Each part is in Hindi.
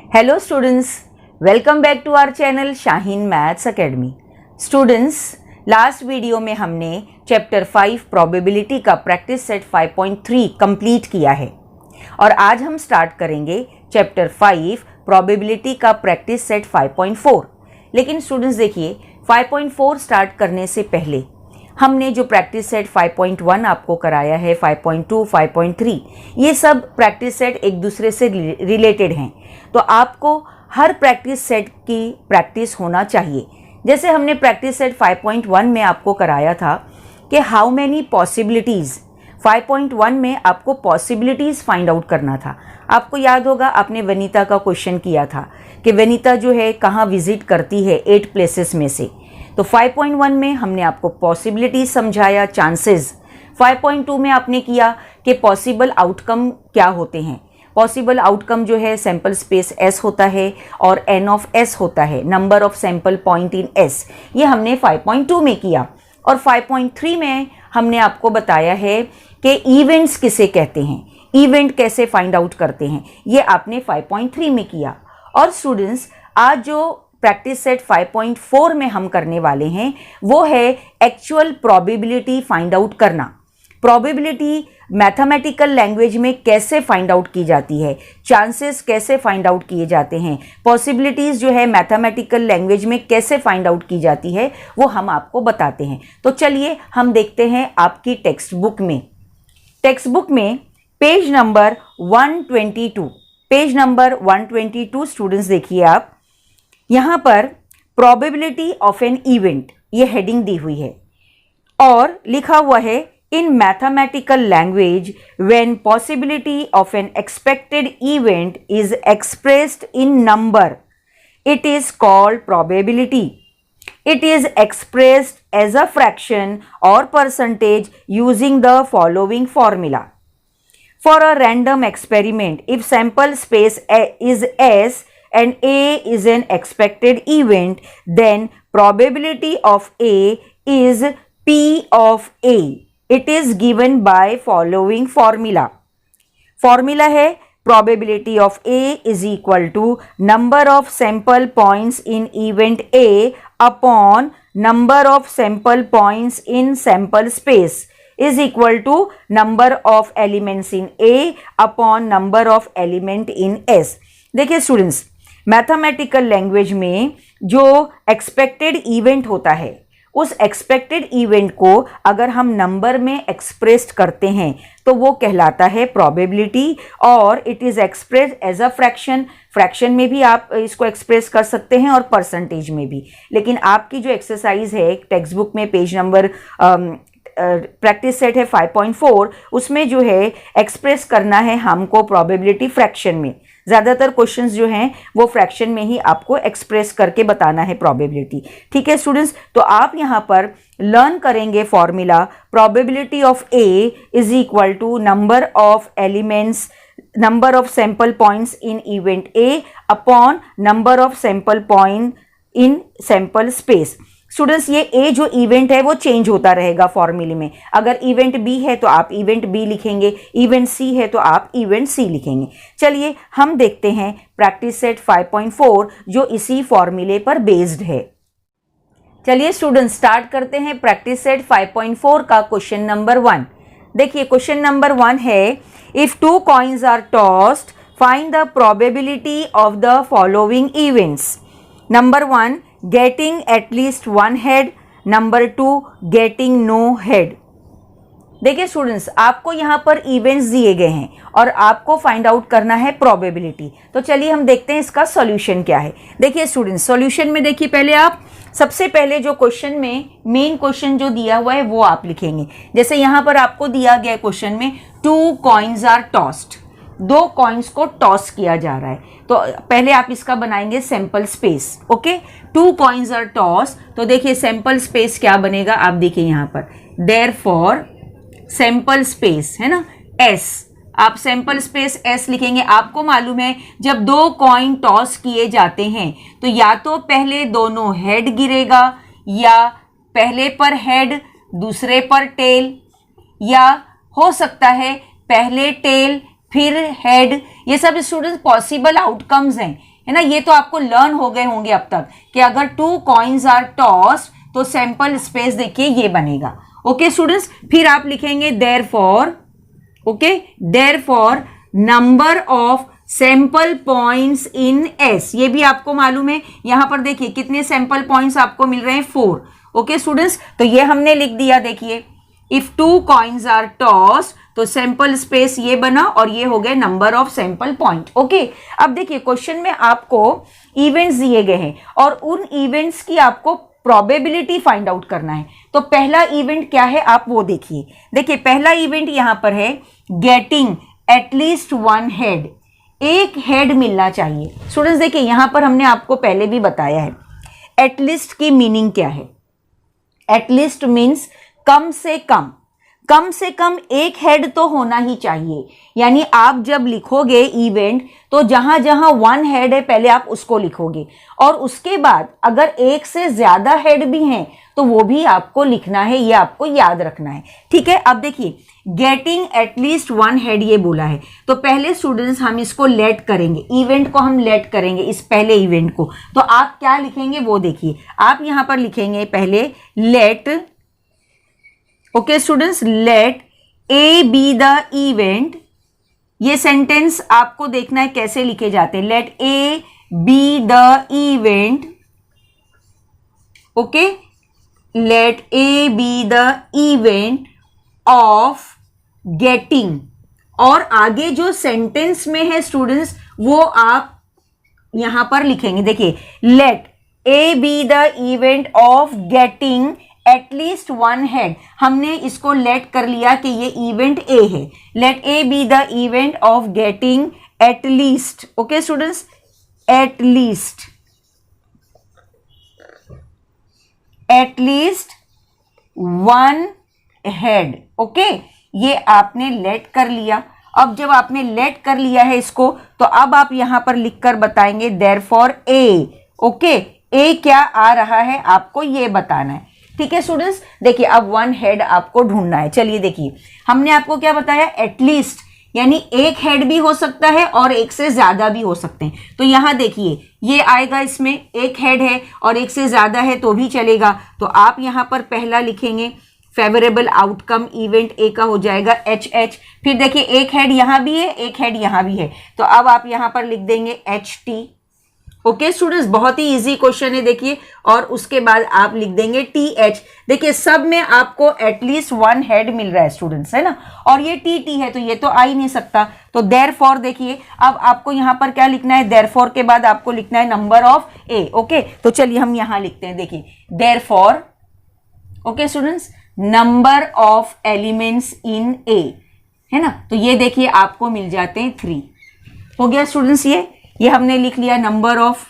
Hello students, welcome back to our channel Shaheen maths academy. Students, last video में हमने चैप्टर 5 प्रोबेबिलिटी का प्रैक्टिस सेट 5.3 कंप्लीट किया है और आज हम स्टार्ट करेंगे चैप्टर 5 प्रोबेबिलिटी का प्रैक्टिस सेट 5.4। लेकिन स्टूडेंट्स देखिए, 5.4 स्टार्ट करने से पहले हमने जो प्रैक्टिस सेट 5.1 आपको कराया है, 5.2, 5.3, ये सब प्रैक्टिस सेट एक दूसरे से रिलेटेड हैं। तो आपको हर प्रैक्टिस सेट की प्रैक्टिस होना चाहिए। जैसे हमने प्रैक्टिस सेट 5.1 में आपको कराया था कि हाउ मैनी पॉसिबिलिटीज़, 5.1 में आपको पॉसिबिलिटीज़ फाइंड आउट करना था। आपको याद होगा, आपने वनीता का क्वेश्चन किया था कि वनीता जो है कहाँ विजिट करती है 8 प्लेसेस में से। तो 5.1 में हमने आपको पॉसिबिलिटीज समझाया, चांसेस। 5.2 में आपने किया कि पॉसिबल आउटकम क्या होते हैं। पॉसिबल आउटकम जो है सैंपल स्पेस S होता है और N ऑफ S होता है, number of sample point in S। ये हमने 5.2 में किया। और 5.3 में हमने आपको बताया है कि इवेंट्स किसे कहते हैं, इवेंट कैसे फाइंड आउट करते हैं, ये आपने 5.3 में किया। और स्टूडेंट्स, आज जो प्रैक्टिस सेट 5.4 में हम करने वाले हैं वो है एक्चुअल प्रोबेबिलिटी फाइंड आउट करना। प्रोबेबिलिटी मैथमेटिकल लैंग्वेज में कैसे फाइंड आउट की जाती है, चांसेस कैसे फाइंड आउट किए जाते हैं, पॉसिबिलिटीज़ जो है मैथमेटिकल लैंग्वेज में कैसे फाइंड आउट की जाती है, वो हम आपको बताते हैं। तो चलिए हम देखते हैं आपकी टेक्स्ट बुक में। टेक्स्ट बुक में page number 122, page number 122 students देखिए आप, यहाँ पर प्रोबेबिलिटी ऑफ एन इवेंट, ये हेडिंग दी हुई है और लिखा हुआ है in mathematical language when possibility of an expected event is expressed in number it is called probability. It is expressed as a fraction और percentage using the following formula. For a random experiment, if sample space is S and A is an expected event, then probability of A is P of A. It is given by following formula. Formula है probability of A is equal to number of sample points in event A upon number of sample points in sample space is equal to number of elements in A upon number of element in S. देखिए स्टूडेंट्स, मैथमेटिकल लैंग्वेज में जो एक्सपेक्टेड इवेंट होता है, उस एक्सपेक्टेड इवेंट को अगर हम नंबर में एक्सप्रेस करते हैं तो वो कहलाता है प्रोबेबिलिटी। और it is express as a fraction, fraction में भी आप इसको एक्सप्रेस कर सकते हैं और परसेंटेज में भी। लेकिन आपकी जो एक्सरसाइज है टेक्स्ट बुक में पेज नंबर प्रैक्टिस सेट है 5.4, उसमें जो है एक्सप्रेस करना है हमको प्रोबेबिलिटी फ्रैक्शन में। ज़्यादातर क्वेश्चंस जो हैं वो फ्रैक्शन में ही आपको एक्सप्रेस करके बताना है प्रोबेबिलिटी। ठीक है स्टूडेंट्स, तो आप यहाँ पर लर्न करेंगे formula probability of A is equal to number of elements, number of sample points in event A upon number of sample point in sample space. Students, ये ए जो इवेंट है वो चेंज होता रहेगा फॉर्मूले में। अगर इवेंट बी है तो आप इवेंट बी लिखेंगे, इवेंट सी है तो आप इवेंट सी लिखेंगे। चलिए हम देखते हैं प्रैक्टिस सेट 5.4 जो इसी फॉर्मूले पर बेस्ड है। चलिए स्टूडेंट्स, स्टार्ट करते हैं प्रैक्टिस सेट 5.4 का क्वेश्चन नंबर 1। देखिए क्वेश्चन नंबर 1 है, if 2 coins are tossed find the probability of the following events. Number 1, getting at least one head, number 2 getting no head। देखिए स्टूडेंट्स, आपको यहाँ पर इवेंट्स दिए गए हैं और आपको फाइंड आउट करना है प्रोबेबिलिटी। तो चलिए हम देखते हैं इसका सॉल्यूशन क्या है। देखिए स्टूडेंट्स, सॉल्यूशन में देखिए पहले आप सबसे पहले जो क्वेश्चन में मेन क्वेश्चन जो दिया हुआ है वो आप लिखेंगे। जैसे यहाँ पर आपको दिया गया क्वेश्चन में 2 कॉइन्स आर टॉस्ड, 2 कॉइन्स को टॉस किया जा रहा है। तो पहले आप इसका बनाएंगे sample space. Okay, 2 coins are toss, तो देखिए सैंपल स्पेस क्या बनेगा, आप देखिए यहाँ पर देयरफॉर सैंपल स्पेस है ना S, आप सैंपल स्पेस S लिखेंगे। आपको मालूम है जब 2 कॉइन टॉस किए जाते हैं तो या तो पहले दोनों हेड गिरेगा या पहले पर हेड दूसरे पर टेल, या हो सकता है पहले टेल फिर हेड। ये सब स्टूडेंट्स पॉसिबल आउटकम्स हैं, है ना। ये तो आपको लर्न हो गए होंगे अब तक कि अगर 2 कॉइन्स आर टॉस्ड तो सैंपल स्पेस देखिए ये बनेगा। ओके स्टूडेंट्स, फिर आप लिखेंगे therefore, okay, therefore number of sample points in S, ये भी आपको मालूम है। यहां पर देखिए कितने सैंपल पॉइंट्स आपको मिल रहे हैं, 4। ओके स्टूडेंट्स, तो ये हमने लिख दिया। देखिए इफ 2 कॉइन्स आर टॉस्ड तो सैंपल स्पेस ये बना और ये हो गए number of sample point. Okay, अब देखिए क्वेश्चन में आपको इवेंट्स दिए गए हैं और उन इवेंट्स की आपको प्रोबेबिलिटी फाइंड आउट करना है। तो पहला इवेंट क्या है आप वो देखिए। देखिए पहला इवेंट यहां पर है गेटिंग एटलीस्ट 1 हेड, एक हेड मिलना चाहिए। स्टूडेंट्स देखिए यहां पर हमने आपको पहले भी बताया है एटलीस्ट की मीनिंग क्या है। एटलीस्ट मीन्स कम से कम एक हेड तो होना ही चाहिए। यानी आप जब लिखोगे इवेंट तो जहां जहां 1 हेड है पहले आप उसको लिखोगे और उसके बाद अगर एक से ज्यादा हेड भी हैं तो वो भी आपको लिखना है, ये आपको याद रखना है। ठीक है, अब देखिए गेटिंग एटलीस्ट 1 हेड ये बोला है तो पहले स्टूडेंट्स हम इसको लेट करेंगे, इवेंट को हम लेट करेंगे, इस पहले इवेंट को। तो आप क्या लिखेंगे वो देखिए, आप यहां पर लिखेंगे पहले let, okay students, let A be the event. ये सेंटेंस आपको देखना है कैसे लिखे जाते हैं, let A be the event, okay, let A be the event of getting. और आगे जो सेंटेंस में है स्टूडेंट्स वो आप यहां पर लिखेंगे। देखिए let A be the event of getting at least 1 head, हमने इसको लेट कर लिया कि ये इवेंट ए है। Let A be the event of getting at least, okay students, at least 1 head. Okay, ये आपने लेट कर लिया। अब जब आपने लेट कर लिया है इसको तो अब आप यहां पर लिखकर बताएंगे देयरफॉर ए। ओके, ए क्या आ रहा है आपको ये बताना है। ठीक है स्टूडेंट्स, देखिए अब 1 हेड आपको ढूंढना है। चलिए देखिए हमने आपको क्या बताया, एटलीस्ट यानी एक हेड भी हो सकता है और एक से ज्यादा भी हो सकते हैं। तो यहां देखिए ये आएगा, इसमें एक हेड है और एक से ज्यादा है तो भी चलेगा। तो आप यहां पर पहला लिखेंगे फेवरेबल आउटकम इवेंट ए का हो जाएगा HH। फिर देखिए एक हेड यहां भी है, एक हेड यहां भी है, तो अब आप यहां पर लिख देंगे HT। ओके स्टूडेंट्स, बहुत ही इजी क्वेश्चन है देखिए। और उसके बाद आप लिख देंगे TH। देखिए सब में आपको एटलीस्ट 1 हेड मिल रहा है स्टूडेंट्स, है ना, और ये TT है तो ये तो आ ही नहीं सकता। तो देयरफॉर देखिए अब आपको यहां पर क्या लिखना है, देयरफॉर के बाद आपको लिखना है नंबर ऑफ ए। ओके, तो चलिए हम यहां लिखते हैं। देखिए therefore, okay students, number of elements in A, है ना। तो ये देखिए आपको मिल जाते हैं 3। हो गया स्टूडेंट्स, ये हमने लिख लिया number of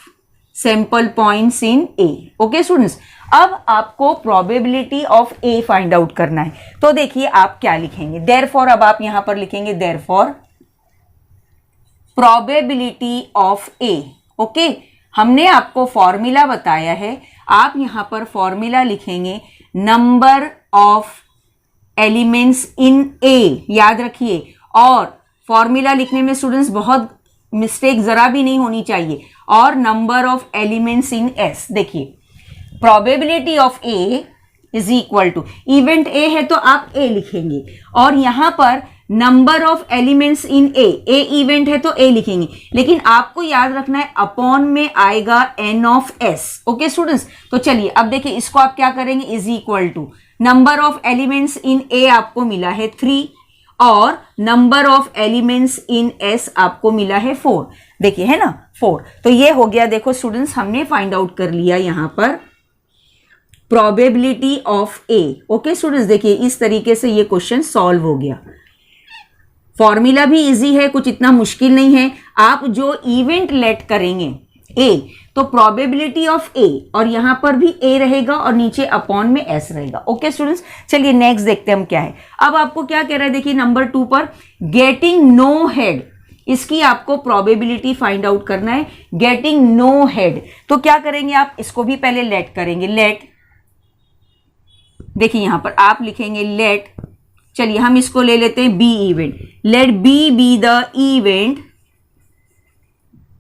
sample points in A. Okay students, अब आपको probability of A find out करना है। तो देखिए आप क्या लिखेंगे, देयरफॉर, अब आप यहां पर लिखेंगे therefore probability of A. Okay, हमने आपको फॉर्मूला बताया है, आप यहां पर फॉर्मूला लिखेंगे नंबर ऑफ एलिमेंट्स इन ए, याद रखिए। और फॉर्मूला लिखने में स्टूडेंट्स बहुत मिस्टेक जरा भी नहीं होनी चाहिए। और number of elements in S, देखिए probability of A is equal to, event A है तो आप ए लिखेंगे और यहां पर number of elements in A, A event है तो ए लिखेंगे, लेकिन आपको याद रखना है अपॉन में आएगा n of S. Okay students, तो चलिए अब देखिए इसको आप क्या करेंगे, is equal to number of elements in A आपको मिला है 3 और number of elements in S आपको मिला है 4। देखिए है ना 4, तो ये हो गया। देखो स्टूडेंट्स हमने फाइंड आउट कर लिया यहां पर probability of A. Okay students, देखिए इस तरीके से ये क्वेश्चन सॉल्व हो गया। फॉर्मूला भी इजी है, कुछ इतना मुश्किल नहीं है। आप जो इवेंट लेट करेंगे ए, तो प्रोबेबिलिटी ऑफ ए, और यहां पर भी ए रहेगा और नीचे अपॉन में एस रहेगा। ओके स्टूडेंट्स, चलिए नेक्स्ट देखते हैं हम क्या है। अब आपको क्या कह रहा है, देखिए नंबर 2 पर गेटिंग नो हेड, इसकी आपको प्रोबेबिलिटी फाइंड आउट करना है। गेटिंग नो हेड, तो क्या करेंगे आप, इसको भी पहले लेट करेंगे। लेट, देखिए यहां पर आप लिखेंगे लेट, चलिए हम इसको ले लेते हैं B event. Let B be the event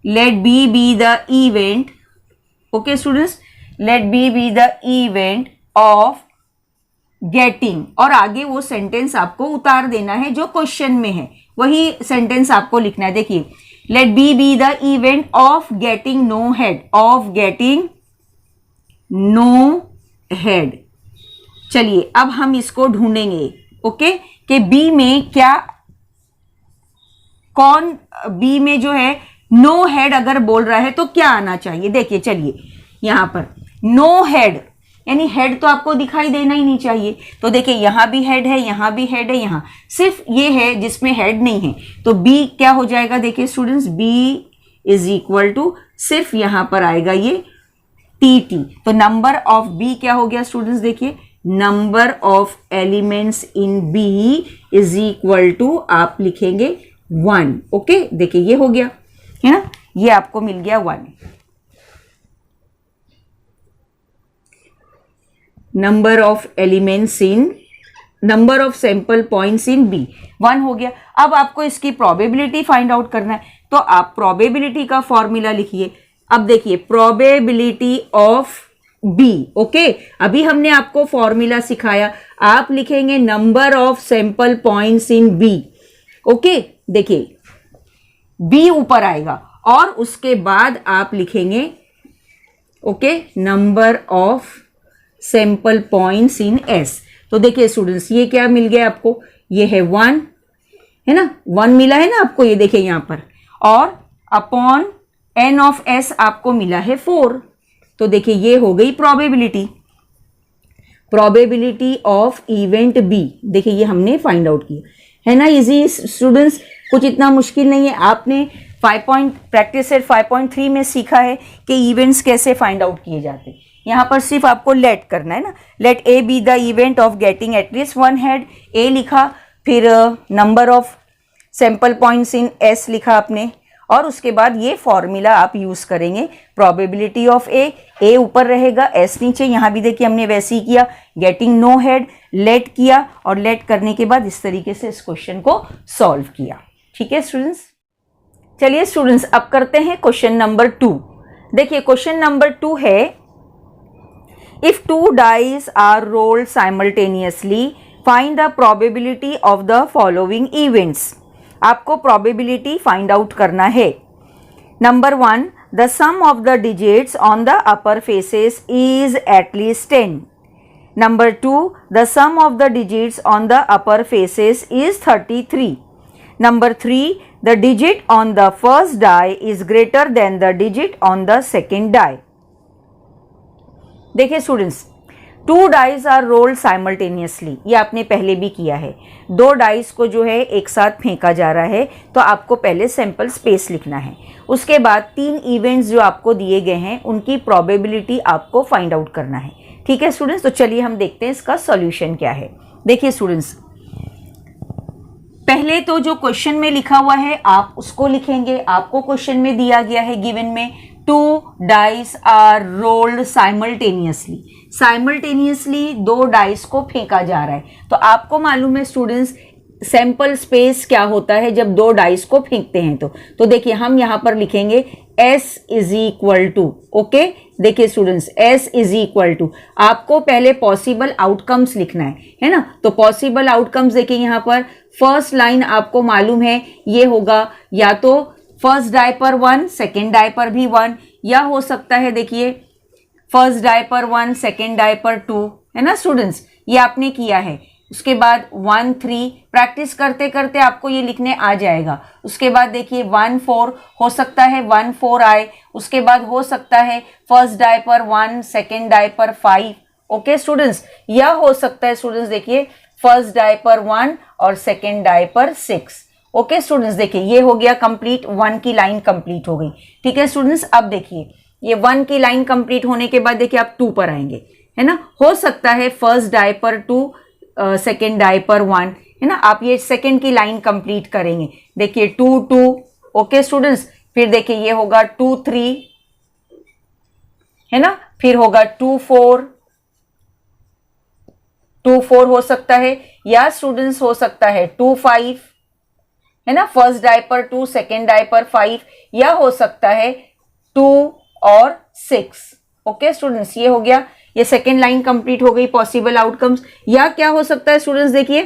let B be the event, okay students, let B be the event of getting, और आगे वो सेंटेंस आपको उतार देना है जो क्वेश्चन में है, वही सेंटेंस आपको लिखना है। देखिए, let B be the event of getting no head, of getting no head। चलिए अब हम इसको ढूंढेंगे, ओके, कि बी में क्या, कौन बी में जो है नो हेड अगर बोल रहा है तो क्या आना चाहिए। देखिए चलिए, यहां पर नो हेड यानी हेड तो आपको दिखाई देना ही नहीं चाहिए, तो देखिए यहां भी हेड है, यहां भी हेड है, यहां सिर्फ ये है जिसमें हेड नहीं है, तो बी क्या हो जाएगा। देखिए students, B is equal to सिर्फ यहां पर आएगा ये टी टी, तो नंबर ऑफ बी क्या हो गया स्टूडेंट्स, देखिए number of elements in B is equal to आप लिखेंगे 1। ओके, देखिए ये हो गया है ना, ये आपको मिल गया 1। Number of elements in, number of sample points in B 1 हो गया। अब आपको इसकी प्रोबेबिलिटी फाइंड आउट करना है, तो आप प्रोबेबिलिटी का फॉर्मूला लिखिए। अब देखिए, प्रोबेबिलिटी ऑफ बी, ओके, अभी हमने आपको फॉर्मूला सिखाया, आप लिखेंगे number of sample points in B. Okay, देखिए बी ऊपर आएगा और उसके बाद आप लिखेंगे okay number of sample points in S. तो देखिए स्टूडेंट्स, ये क्या मिल गया आपको, ये है 1 है ना, 1 मिला है ना आपको, ये देखिए यहां पर, और अपॉन एन ऑफ एस आपको मिला है 4। तो देखिए ये हो गई probability, probability of event B. देखिए ये हमने फाइंड आउट किया है ना, इजी स्टूडेंट्स, कुछ इतना मुश्किल नहीं है। आपने प्रैक्टिस सेट 5.3 में सीखा है कि इवेंट्स कैसे फाइंड आउट किए जाते हैं। यहाँ पर सिर्फ आपको लेट करना है ना, let A be the event of getting at least 1 head, A लिखा, फिर number of sample points in S लिखा आपने, और उसके बाद ये फॉर्मूला आप यूज करेंगे, प्रोबेबिलिटी ऑफ ए ऊपर रहेगा, एस नीचे। यहाँ भी देखिए हमने वैसे ही किया, गेटिंग नो हेड, लेट किया, और लेट करने के बाद इस तरीके से इस क्वेश्चन को सॉल्व किया। ठीक है स्टूडेंट्स, चलिए स्टूडेंट्स अब करते हैं क्वेश्चन नंबर 2। देखिए क्वेश्चन नंबर 2 है, if 2 dice are rolled simultaneously find the probability of the following events. आपको प्रोबेबिलिटी फाइंड आउट करना है। Number 1, the sum of the digits on the upper faces is at least 10। Number 2, the sum of the digits on the upper faces is 33। Number 3, the digit on the first die is greater than the digit on the second die। देखिए students, 2 dice are rolled simultaneously, ये आपने पहले भी किया है। 2 डाइस को जो है एक साथ फेंका जा रहा है, तो आपको पहले सैंपल स्पेस लिखना है, उसके बाद 3 इवेंट्स जो आपको दिए गए हैं उनकी प्रोबेबिलिटी आपको फाइंड आउट करना है। ठीक है स्टूडेंट्स, तो चलिए हम देखते हैं इसका सॉल्यूशन क्या है। देखिए स्टूडेंट्स, पहले तो जो क्वेश्चन में लिखा हुआ है आप उसको लिखेंगे। आपको क्वेश्चन में दिया गया है गिवन में 2 dice are rolled simultaneously, simultaneously 2 dice को फेंका जा रहा है। तो आपको मालूम है स्टूडेंट्स सैंपल स्पेस क्या होता है जब 2 डाइस को फेंकते हैं। तो देखिए हम यहां पर लिखेंगे S is equal to, okay, देखिए students S is equal to, आपको पहले पॉसिबल आउटकम्स लिखना है ना। तो पॉसिबल आउटकम्स देखिए यहाँ पर फर्स्ट लाइन आपको मालूम है ये होगा या तो फर्स्ट डाई पर 1, सेकेंड डाई पर भी 1, या हो सकता है देखिए फर्स्ट डाई पर 1, सेकेंड डाई पर 2, है ना स्टूडेंट्स, ये आपने किया है। उसके बाद 1 3 प्रैक्टिस करते करते आपको ये लिखने आ जाएगा। उसके बाद देखिए 1 4 हो सकता है 1 4 आए, उसके बाद हो सकता है फर्स्ट डाई पर 1, सेकेंड डाई पर 5, ओके स्टूडेंट्स, या हो सकता है स्टूडेंट्स देखिए फर्स्ट डाई पर 1 और सेकेंड डाई पर 6। ओके स्टूडेंट्स, देखिए ये हो गया कंप्लीट, 1 की लाइन कंप्लीट हो गई। ठीक है स्टूडेंट्स, अब देखिए ये 1 की लाइन कंप्लीट होने के बाद देखिए आप 2 पर आएंगे, है ना। हो सकता है फर्स्ट डाई पर 2, सेकेंड डाई पर 1, है ना। आप ये सेकेंड की लाइन कंप्लीट करेंगे, देखिए 2 2, ओके स्टूडेंट्स, फिर देखिए ये होगा 2 3, है ना, फिर होगा 2 4, 2 4 हो सकता है, या स्टूडेंट्स हो सकता है 2 5, है ना, फर्स्ट डायपर 2, सेकेंड डायपर 5, या हो सकता है 2 और 6। ओके स्टूडेंट्स, ये हो गया, ये सेकेंड लाइन कंप्लीट हो गई पॉसिबल आउटकम्स। या क्या हो सकता है स्टूडेंट्स, देखिए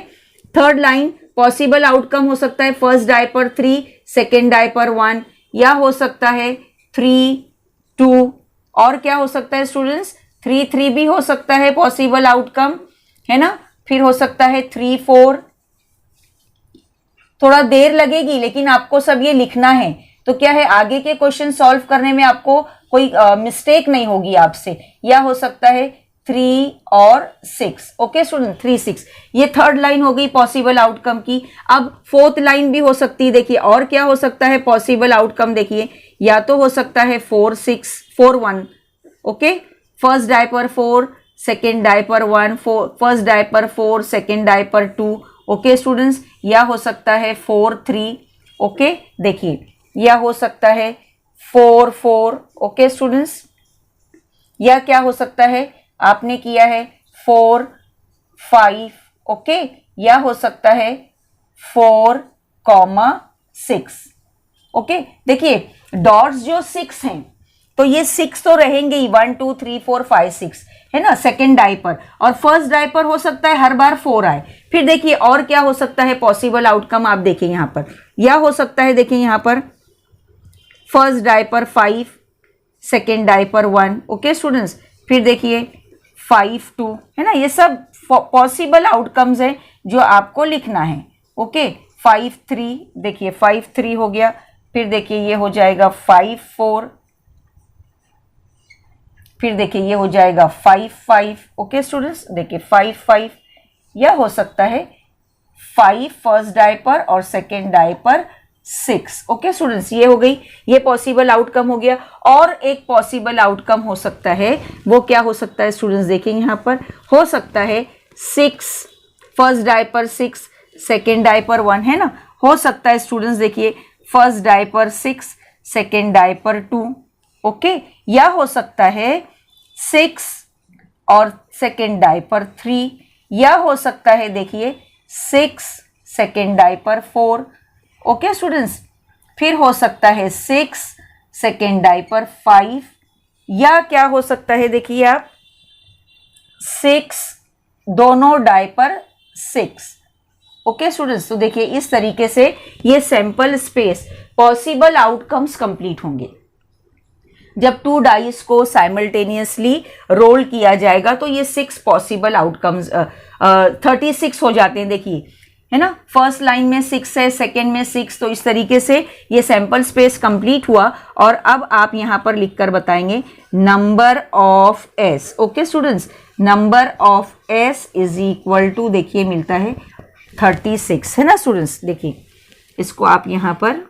थर्ड लाइन पॉसिबल आउटकम हो सकता है फर्स्ट डायपर 3, सेकेंड डायपर 1, या हो सकता है 3, 2, और क्या हो सकता है स्टूडेंट्स, 3, 3 भी हो सकता है पॉसिबल आउटकम, है ना। फिर हो सकता है 3, 4। थोड़ा देर लगेगी लेकिन आपको सब ये लिखना है, तो क्या है आगे के क्वेश्चन सॉल्व करने में आपको कोई मिस्टेक नहीं होगी आपसे। या हो सकता है 3 और 6। ओके स्टूडेंट, 3, 6, ये थर्ड लाइन हो गई पॉसिबल आउटकम की। अब फोर्थ लाइन भी हो सकती है, देखिए और क्या हो सकता है पॉसिबल आउटकम, देखिए या तो हो सकता है 4, 6, 4, 1। Okay, first diaper 4, second diaper 1, first diaper 4, second diaper 2। Okay students, या हो सकता है 4, 3। ओके, देखिए या हो सकता है 4, 4। ओके स्टूडेंट्स, या क्या हो सकता है, आपने किया है 4, 5। ओके, या हो सकता है 4, 6। ओके, देखिए डॉट्स जो 6 हैं तो ये 6 तो रहेंगे ही, 1, 2, 3, 4, 5, 6, है ना, सेकेंड डायपर। और फर्स्ट डायपर हो सकता है हर बार 4 आए। फिर देखिए और क्या हो सकता है पॉसिबल आउटकम, आप देखिए यहां पर, या हो सकता है देखिए यहां पर first diaper 5, second diaper 1। Okay students, फिर देखिए 5, 2, है ना, ये सब पॉसिबल आउटकम्स है जो आपको लिखना है। ओके, 5, 3, देखिए 5, 3 हो गया। फिर देखिए ये हो जाएगा 5, 4, फिर देखिए ये हो जाएगा 5, 5। ओके स्टूडेंट्स, देखिए 5, 5, या हो सकता है 5 फर्स्ट डायपर और सेकेंड डायपर 6। ओके स्टूडेंट्स, ये हो गई, ये पॉसिबल आउटकम हो गया। और एक पॉसिबल आउटकम हो सकता है, वो क्या हो सकता है स्टूडेंट्स, देखेंगे यहां पर हो सकता है 6 फर्स्ट डायपर 6, सेकेंड डायपर 1, है ना। हो सकता है स्टूडेंट्स देखिए first diaper 6, second diaper 2। Okay, या हो सकता है 6 और सेकेंड डायपर 3, या हो सकता है देखिए 6 सेकेंड डायपर 4। ओके स्टूडेंट्स, फिर हो सकता है 6 सेकेंड डायपर 5, या क्या हो सकता है देखिए आप 6 दोनों डायपर 6। ओके स्टूडेंट्स, तो देखिए इस तरीके से ये sample space possible outcomes complete होंगे। जब 2 डाइस को साइमल्टेनियसली रोल किया जाएगा तो ये 6 पॉसिबल आउटकम्स 36 हो जाते हैं, देखिए है ना। फर्स्ट लाइन में 6 है, सेकेंड में 6, तो इस तरीके से ये सैंपल स्पेस कंप्लीट हुआ। और अब आप यहां पर लिखकर बताएंगे number of S. Okay students, number of S is equal to, देखिए मिलता है 36, है ना स्टूडेंट्स। देखिए इसको आप यहां पर,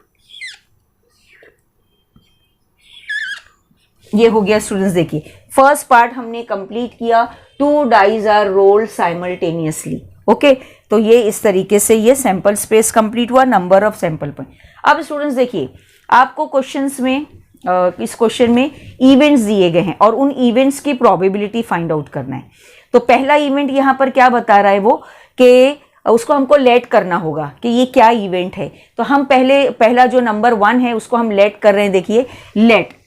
ये हो गया स्टूडेंट्स। देखिए फर्स्ट पार्ट हमने कंप्लीट किया, 2 dice are rolled simultaneously. Okay, तो ये इस तरीके से ये सैंपल स्पेस कंप्लीट हुआ, नंबर ऑफ सैंपल पॉइंट। अब स्टूडेंट्स देखिए आपको क्वेश्चंस में इस क्वेश्चन में इवेंट्स दिए गए हैं और उन इवेंट्स की प्रोबेबिलिटी फाइंड आउट करना है। तो पहला इवेंट यहाँ पर क्या बता रहा है वो, कि उसको हमको लेट करना होगा कि ये क्या इवेंट है। तो हम पहला जो नंबर 1 है उसको हम लेट कर रहे हैं। देखिए let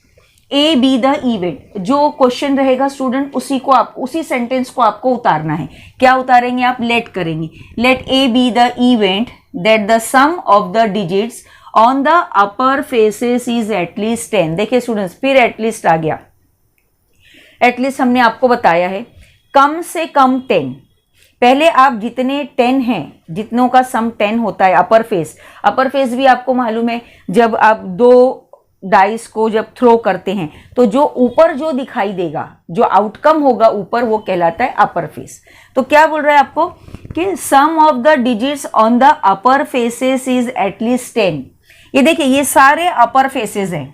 A be the event, जो क्वेश्चन रहेगा स्टूडेंट उसी को आप, उसी सेंटेंस को आपको उतारना है। क्या उतारेंगे आप, लेट करेंगे। Let A be the event that the sum of the digits on the upper faces is at least 10। देखिए स्टूडेंट्स, फिर एटलीस्ट आ गया। एटलीस्ट हमने आपको बताया है कम से कम 10। पहले आप जितने 10 हैं, जितनों का सम 10 होता है, अपर फेस भी आपको मालूम है, जब आप 2 डाइस को जब थ्रो करते हैं तो जो ऊपर जो दिखाई देगा, जो आउटकम होगा ऊपर, वो कहलाता है अपर फेस। तो क्या बोल रहा है आपको कि sum of the digits on the upper faces is at least 10। ये देखिए ये सारे अपर फेसेस हैं,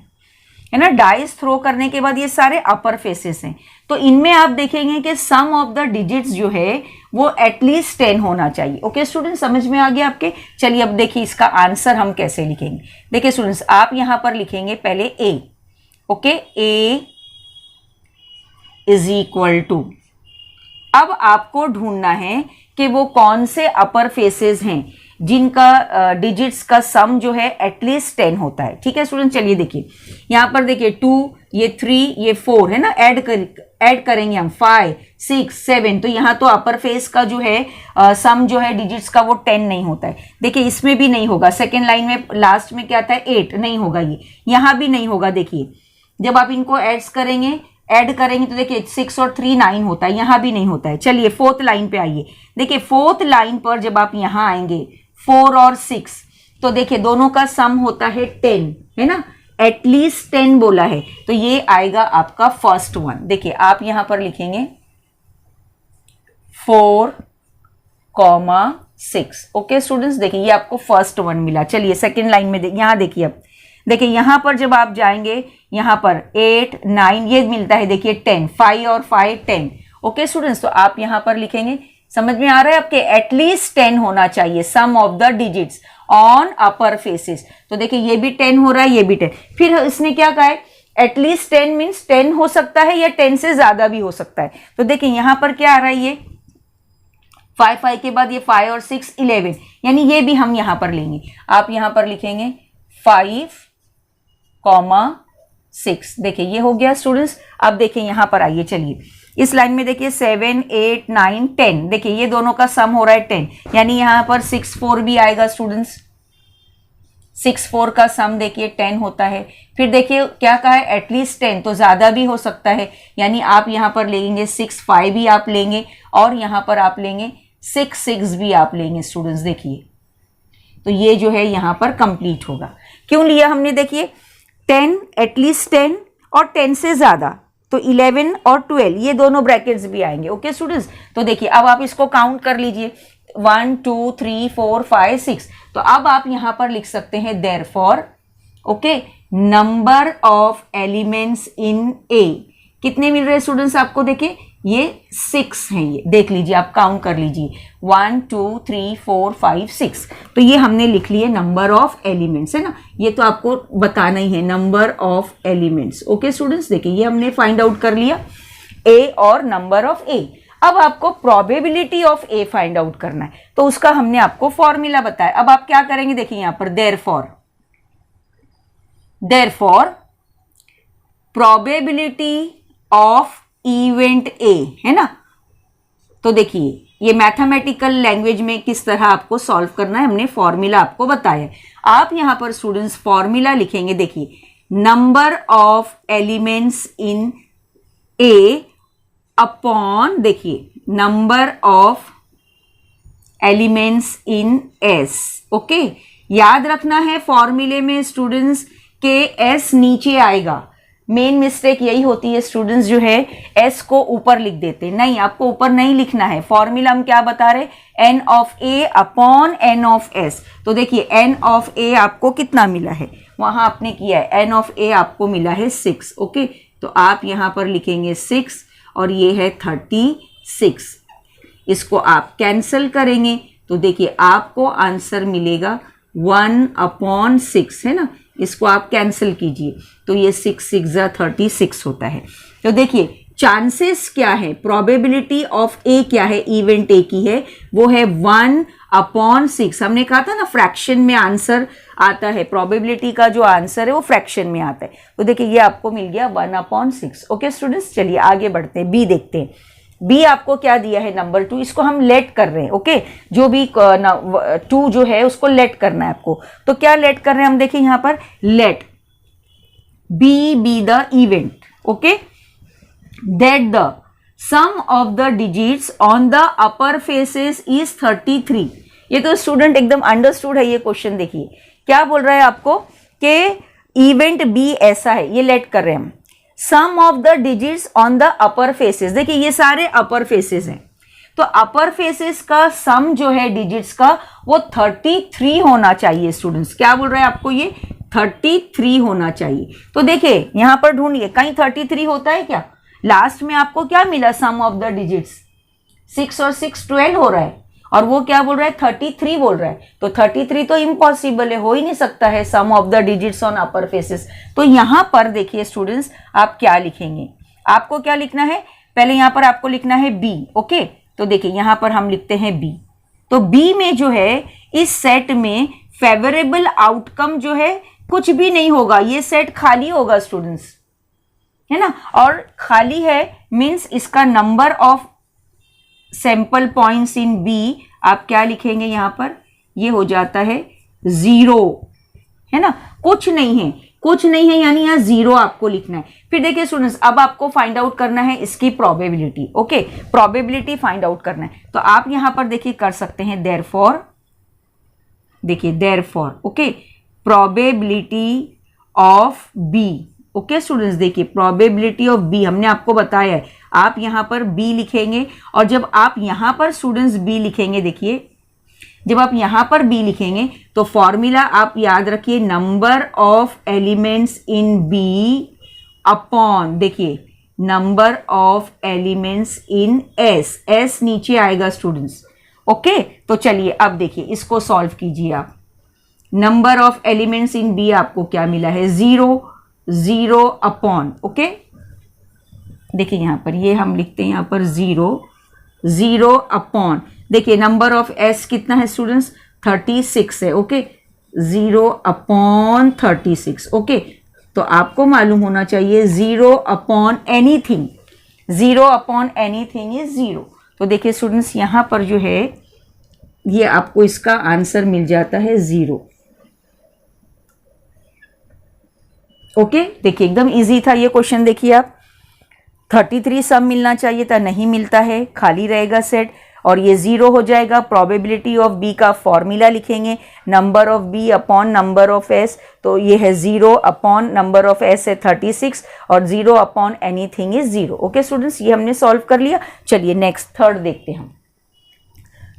है ना। डाइस थ्रो करने के बाद ये सारे अपर फेसेस हैं, तो इनमें आप देखेंगे कि सम ऑफ द डिजिट्स जो है वो एटलीस्ट 10 होना चाहिए। ओके स्टूडेंट, समझ में आ गया आपके। चलिए अब देखिए इसका आंसर हम कैसे लिखेंगे। देखिए स्टूडेंट्स, आप यहां पर लिखेंगे पहले A. Okay, A is equal to, अब आपको ढूंढना है कि वो कौन से अपर फेसेस हैं। जिनका डिजिट्स का सम जो है एटलीस्ट 10 होता है। ठीक है स्टूडेंट, चलिए देखिए यहाँ पर देखिए 2, ये 3, ये 4 है ना, ऐड करेंगे हम 5, 6, 7, तो यहाँ तो अपर फेस का जो है सम जो है डिजिट्स का वो 10 नहीं होता है। देखिए इसमें भी नहीं होगा, सेकेंड लाइन में लास्ट में क्या आता है 8, नहीं होगा, ये यहाँ भी नहीं होगा। देखिए जब आप इनको ऐड करेंगे तो देखिए 6 और 3 9 होता है, यहाँ भी नहीं होता है। चलिए फोर्थ लाइन पे आइए, देखिए फोर्थ लाइन पर जब आप यहाँ आएंगे 4 और 6, तो देखिए दोनों का सम होता है 10, है ना, एटलीस्ट 10 बोला है, तो ये आएगा आपका फर्स्ट वन। देखिए आप यहां पर लिखेंगे 4,6। ओके स्टूडेंट्स, देखिए ये आपको फर्स्ट वन मिला। चलिए सेकेंड लाइन में यहां देखिए, अब देखिए यहां पर जब आप जाएंगे यहां पर 8, 9 ये मिलता है, देखिए 10, 5 और 5 10। ओके स्टूडेंट्स, तो आप यहां पर लिखेंगे, समझ में आ रहा है आपके, एटलीस्ट 10 होना चाहिए sum of the digits on upper faces. तो देखिए ये भी 10 हो रहा है, ये भी 10। फिर इसने क्या कहा है, एटलीस्ट 10 मीन्स 10 हो सकता है या 10 से ज्यादा भी हो सकता है। तो देखिए यहां पर क्या आ रहा है, ये 5 के बाद ये 5 और 6 11, यानी ये भी हम यहां पर लेंगे। आप यहां पर लिखेंगे 5,6। देखिए ये हो गया स्टूडेंट्स। अब देखिए यहां पर आइए, चलिए इस लाइन में देखिए 7, 8, 9, 10, देखिए ये दोनों का सम हो रहा है 10, यानी यहां पर 6, 4 भी आएगा स्टूडेंट्स। 6, 4 का सम देखिए 10 होता है। फिर देखिए क्या कहा है, एटलीस्ट 10, तो ज्यादा भी हो सकता है, यानी आप यहां पर लेंगे 6, 5 भी आप लेंगे, और यहां पर आप लेंगे 6, 6 भी आप लेंगे स्टूडेंट्स। देखिए तो ये जो है यहां पर कंप्लीट होगा। क्यों लिया हमने, देखिए 10, एटलीस्ट 10 और 10 से ज्यादा, तो 11 और 12 ये दोनों ब्रैकेट्स भी आएंगे। ओके स्टूडेंट्स, तो देखिए अब आप इसको काउंट कर लीजिए, 1 2 3 4 5 6। तो अब आप यहां पर लिख सकते हैं therefore, okay, number of elements in A कितने मिल रहे हैं स्टूडेंट्स आपको, देखिए ये 6 हैं, ये देख लीजिए, आप काउंट कर लीजिए 1 2 3 4 5 6। तो ये हमने लिख लिए नंबर ऑफ एलिमेंट्स, है ना, ये तो आपको बताना ही है number of elements. Okay students, देखिए ये हमने फाइंड आउट कर लिया ए और नंबर ऑफ ए। अब आपको probability of A find out करना है, तो उसका हमने आपको फॉर्मूला बताया। अब आप क्या करेंगे, देखिए यहां पर therefore probability of event A, है ना। तो देखिए ये मैथमेटिकल लैंग्वेज में किस तरह आपको सॉल्व करना है, हमने फॉर्मूला आपको बताया। आप यहां पर स्टूडेंट्स फॉर्मूला लिखेंगे, देखिए number of elements in A upon, देखिए number of elements in S. Okay, याद रखना है फॉर्मूले में स्टूडेंट्स के एस नीचे आएगा। मेन मिस्टेक यही होती है स्टूडेंट्स, जो है एस को ऊपर लिख देते, नहीं, आपको ऊपर नहीं लिखना है। फॉर्मूला हम क्या बता रहे, N of A upon N of S. तो देखिए एन ऑफ ए आपको कितना मिला है, वहां आपने किया है, एन ऑफ ए आपको मिला है 6। ओके, तो आप यहां पर लिखेंगे 6 और ये है 36। इसको आप कैंसिल करेंगे तो देखिए आपको आंसर मिलेगा 1/6, है ना। इसको आप कैंसिल कीजिए तो ये 6 6 36 होता है। तो देखिए चांसेस क्या है, प्रोबेबिलिटी ऑफ ए क्या है, इवेंट ए की है, वो है 1/6। हमने कहा था ना फ्रैक्शन में आंसर आता है, प्रोबेबिलिटी का जो आंसर है वो फ्रैक्शन में आता है। तो देखिए ये आपको मिल गया 1/6। ओके स्टूडेंट्स, चलिए आगे बढ़ते हैं, बी देखते हैं। बी आपको क्या दिया है, नंबर 2, इसको हम लेट कर रहे हैं। ओके, जो भी 2 जो है उसको लेट करना है आपको। तो क्या लेट कर रहे हैं हम, देखिए यहां पर let B be the event, okay, that the sum of the digits on the upper faces is 33। ये तो स्टूडेंट एकदम अंडरस्टूड है ये क्वेश्चन। देखिए क्या बोल रहा है आपको कि इवेंट बी ऐसा है, ये लेट कर रहे हैं हम, sum of the digits on the upper faces. देखिए ये सारे अपर फेसेस हैं, तो अपर फेसेस का सम जो है डिजिट्स का वो 33 होना चाहिए स्टूडेंट्स। क्या बोल रहे हैं आपको, ये 33 होना चाहिए। तो देखिए यहां पर ढूंढिए, कहीं 33 होता है क्या, लास्ट में आपको क्या मिला, सम ऑफ द डिजिट्स 6 और 6 12 हो रहा है, और वो क्या बोल रहा है 33 बोल रहा है। तो 33 तो इम्पॉसिबल है, हो ही नहीं सकता है sum of the digits on upper faces. तो यहां पर देखिए स्टूडेंट्स आप क्या लिखेंगे, आपको क्या लिखना है, पहले यहां पर आपको लिखना है बी। ओके, तो देखिए यहां पर हम लिखते हैं बी। तो बी में जो है इस सेट में फेवरेबल आउटकम जो है कुछ भी नहीं होगा, ये सेट खाली होगा स्टूडेंट्स, है ना। और खाली है मींस इसका number of sample points in B आप क्या लिखेंगे यहां पर, ये हो जाता है 0, है ना। कुछ नहीं है, कुछ नहीं है यानी यहां 0 आपको लिखना है। फिर देखिए स्टूडेंट्स, अब आपको फाइंड आउट करना है इसकी probability. Okay, probability find out करना है, तो आप यहां पर देखिए कर सकते हैं देयरफॉर, देखिए therefore, okay, probability of B. Okay students, देखिए प्रोबेबिलिटी ऑफ बी हमने आपको बताया है, आप यहां पर बी लिखेंगे। और जब आप यहां पर स्टूडेंट्स बी लिखेंगे, देखिए जब आप यहां पर बी लिखेंगे तो फॉर्मूला आप याद रखिए, number of elements in B upon, देखिए number of elements in S, S नीचे आएगा स्टूडेंट्स। ओके, तो चलिए अब देखिए इसको सॉल्व कीजिए आप। Number of elements in B आपको क्या मिला है, 0, 0 अपॉन, ओके देखिए यहां पर ये हम लिखते हैं यहां पर 0, 0 अपॉन, देखिए नंबर ऑफ एस कितना है स्टूडेंट्स, 36 है। Okay, 0 upon 36। ओके, तो आपको मालूम होना चाहिए 0 upon anything, 0 upon anything is 0। तो देखिए स्टूडेंट्स यहां पर जो है ये आपको इसका आंसर मिल जाता है 0। ओके, देखिए एकदम इजी था ये क्वेश्चन। देखिए आप 33 सम मिलना चाहिए था, नहीं मिलता है, खाली रहेगा सेट और ये 0 हो जाएगा। प्रोबेबिलिटी ऑफ बी का फॉर्मूला लिखेंगे, number of B upon number of S, तो ये है 0 अपॉन नंबर ऑफ एस है 36 और 0 upon anything is 0। Okay students, ये हमने सॉल्व कर लिया। चलिए नेक्स्ट थर्ड देखते हैं हम।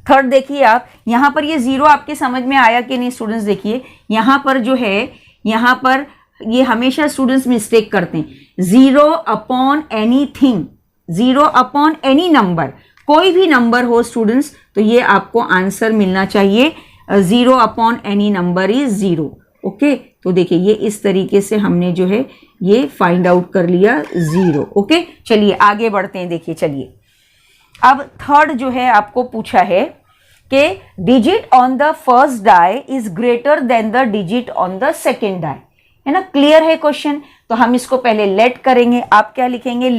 थर्ड देखिए आप, यहां पर ये 0 आपके समझ में आया कि नहीं स्टूडेंट्स, देखिए यहां पर जो है, यहां पर ये हमेशा स्टूडेंट्स मिस्टेक करते हैं, 0 upon anything, 0 upon any number, कोई भी नंबर हो स्टूडेंट्स, तो ये आपको आंसर मिलना चाहिए 0 upon any number is 0। Okay, तो देखिए ये इस तरीके से हमने जो है ये फाइंड आउट कर लिया 0। ओके, चलिए आगे बढ़ते हैं। देखिए चलिए अब थर्ड जो है आपको पूछा है कि digit on the first die is greater than the digit on the second die, है ना। क्लियर है क्वेश्चन, तो हम इसको पहले लेट करेंगे। आप क्या लिखेंगे,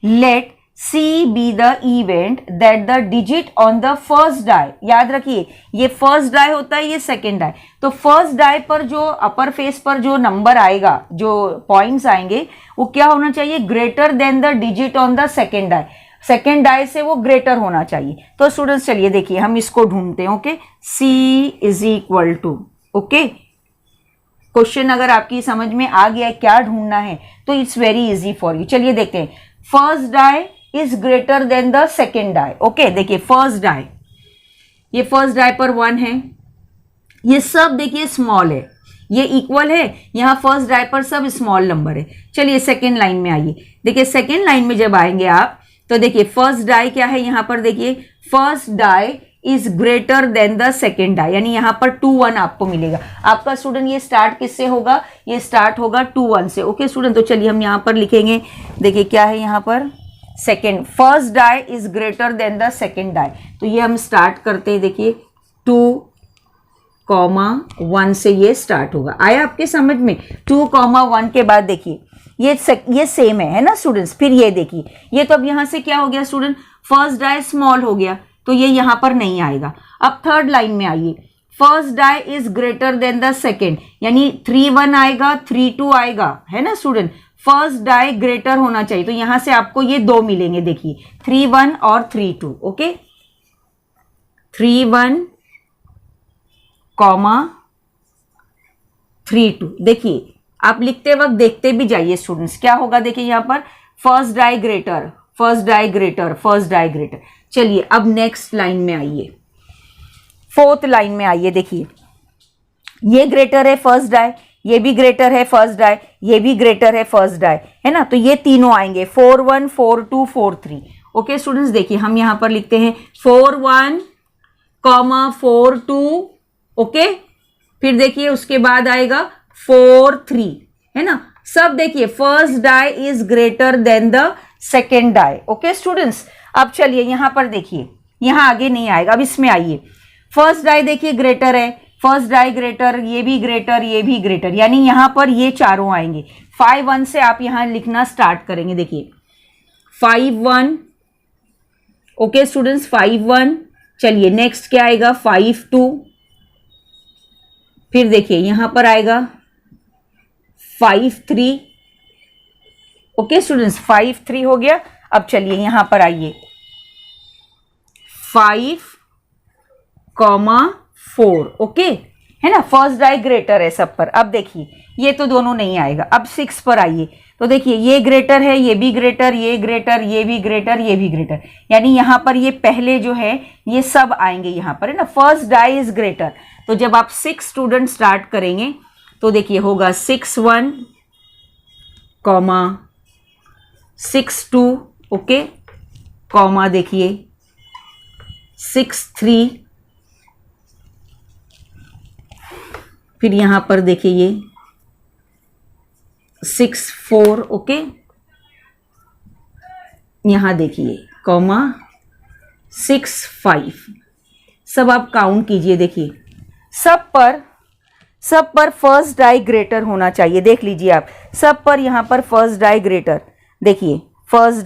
let C be the event that the digit on the first die, याद रखिए ये फर्स्ट डाई होता है, ये सेकेंड डाई, तो फर्स्ट डाई पर जो अपर फेस पर जो नंबर आएगा, जो पॉइंट्स आएंगे, वो क्या होना चाहिए, greater than the digit on the second die, second die से वो ग्रेटर होना चाहिए। तो स्टूडेंट्स चलिए देखिए हम इसको ढूंढते हैं। Okay, C is equal to, okay question अगर आपकी समझ में आ गया है क्या ढूंढना है तो it's very easy for you. चलिए देखते हैं, first die is greater than the second die. Okay, देखिए फर्स्ट डाई, ये फर्स्ट डाई पर 1 है, ये सब देखिए स्मॉल है, ये इक्वल है, यहां फर्स्ट डाई पर सब स्मॉल नंबर है। चलिए सेकेंड लाइन में आइए, देखिए सेकेंड लाइन में जब आएंगे आप तो देखिए फर्स्ट डाई क्या है, यहां पर देखिए first die is greater than the second die, यानी यहां पर 2 1 आपको मिलेगा। आपका स्टूडेंट ये स्टार्ट किससे होगा, ये स्टार्ट होगा 2 1 से। ओके स्टूडेंट, तो चलिए हम यहां पर लिखेंगे, देखिए क्या है यहां पर, second, first die is greater than the second die, तो ये हम स्टार्ट करते हैं, देखिए 2,1 से ये स्टार्ट होगा। आया आपके समझ में, 2,1 के बाद देखिए ये सेम है ना स्टूडेंट्स। फिर ये देखिए, ये तो अब यहां से क्या हो गया स्टूडेंट, फर्स्ट डाई स्मॉल हो गया, तो ये यहां पर नहीं आएगा। अब थर्ड लाइन में आइए, first die is greater than the second, यानी 3 1 आएगा, 3 2 आएगा, है ना स्टूडेंट। फर्स्ट डाई ग्रेटर होना चाहिए, तो यहां से आपको ये 2 मिलेंगे, देखिए 3 1 और 3 2। ओके, 3 1 कॉमा 3 2, देखिए आप लिखते वक्त देखते भी जाइए स्टूडेंट्स क्या होगा। देखिए यहां पर first die greater, first die greater, first die greater. चलिए अब नेक्स्ट लाइन में आइए, फोर्थ लाइन में आइए, देखिए ये ग्रेटर है फर्स्ट डाई, ये भी ग्रेटर है फर्स्ट डाई, ये भी ग्रेटर है फर्स्ट डाई, है ना। तो ये तीनों आएंगे 4 1 4 2 4 3। ओके स्टूडेंट्स, देखिए हम यहां पर लिखते हैं 4 1 कॉमा 4 2। ओके, फिर देखिए उसके बाद आएगा 4 3, है ना। सब देखिए first die is greater than the second die. Okay students, अब चलिए यहां पर देखिए, यहाँ आगे नहीं आएगा। अब इसमें आइए, फर्स्ट डाई देखिए ग्रेटर है, फर्स्ट डाई ग्रेटर, ये भी ग्रेटर, ये भी ग्रेटर, यानी यहाँ पर ये चारों आएंगे। 5 1 से आप यहाँ लिखना स्टार्ट करेंगे। देखिए 5 1, ओके स्टूडेंट्स 5 1। चलिए नेक्स्ट क्या आएगा 5 2, फिर देखिए यहां पर आएगा 5 3, ओके स्टूडेंट्स 5 3 हो गया। अब चलिए यहां पर आइए 5 4, ओके है ना, फर्स्ट डाई ग्रेटर है सब पर। अब देखिए ये तो दोनों नहीं आएगा। अब 6 पर आइए, तो देखिए ये ग्रेटर है, ये भी ग्रेटर, ये ग्रेटर, ये भी ग्रेटर, ये भी ग्रेटर, यानी यहां पर ये पहले जो है ये सब आएंगे यहां पर, है ना, फर्स्ट डाई इज ग्रेटर। तो जब आप 6 स्टूडेंट स्टार्ट करेंगे तो देखिए होगा 6 1, 6 2, ओके, कॉमा देखिए 6 3, फिर यहां पर देखिए ये 6 4, ओके, यहां देखिए कॉमा 6 5, सब आप काउंट कीजिए। देखिए सब पर फर्स्ट डाई ग्रेटर होना चाहिए। देख लीजिए आप, सब पर यहां पर फर्स्ट डाई ग्रेटर, देखिए फर्स्ट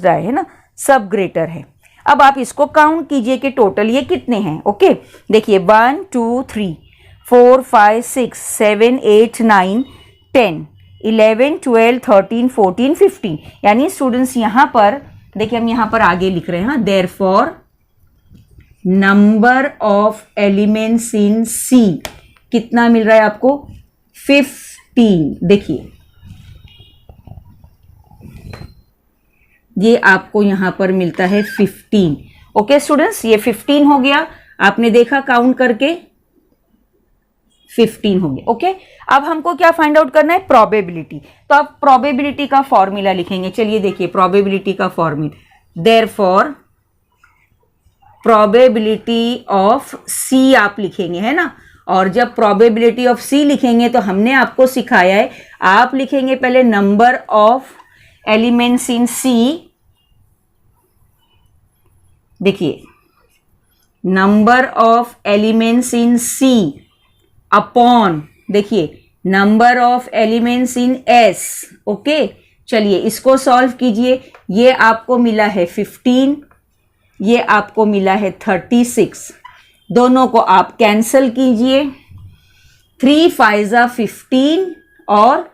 डाई है ना, सब ग्रेटर है। अब आप इसको काउंट कीजिए कि टोटल ये कितने हैं, ओके। देखिए 1 2 3 4 5 6 7 8 9 10 11 12 13 14 15, यानी स्टूडेंट्स यहां पर देखिए हम यहां पर आगे लिख रहे हैं, हाँ, therefore number of elements in C कितना मिल रहा है आपको 15। देखिए ये आपको यहां पर मिलता है 15, ओके स्टूडेंट्स, ये 15 हो गया। आपने देखा काउंट करके 15 हो गया, ओके। अब हमको क्या फाइंड आउट करना है, प्रोबेबिलिटी। तो आप प्रोबेबिलिटी का फॉर्मूला लिखेंगे। चलिए देखिए प्रोबेबिलिटी का फॉर्मूला, देयरफॉर प्रोबेबिलिटी ऑफ सी आप लिखेंगे, है ना। और जब प्रोबेबिलिटी ऑफ सी लिखेंगे तो हमने आपको सिखाया है, आप लिखेंगे पहले number of elements in C, देखिए number of elements in C upon, देखिए number of elements in S, okay. चलिए इसको सॉल्व कीजिए। ये आपको मिला है 15, ये आपको मिला है 36, दोनों को आप कैंसल कीजिए। 3 5 जा 15 और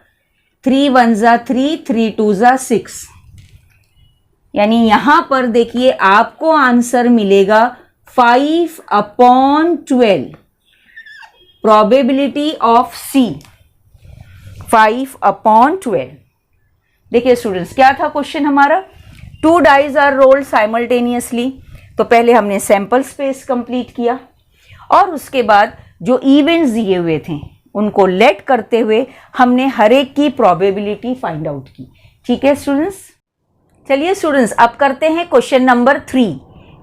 3 1 जा 3, 3 2 जा 6, यानी यहां पर देखिए आपको आंसर मिलेगा 5/12। प्रोबेबिलिटी ऑफ सी 5/12। देखिए स्टूडेंट्स क्या था क्वेश्चन हमारा, 2 डाइज आर रोल्ड साइमल्टेनियसली। तो पहले हमने सैंपल स्पेस कंप्लीट किया और उसके बाद जो इवेंट्स दिए हुए थे उनको लेट करते हुए हमने हर एक की प्रोबेबिलिटी फाइंड आउट की। ठीक है स्टूडेंट्स, चलिए स्टूडेंट्स अब करते हैं क्वेश्चन नंबर 3।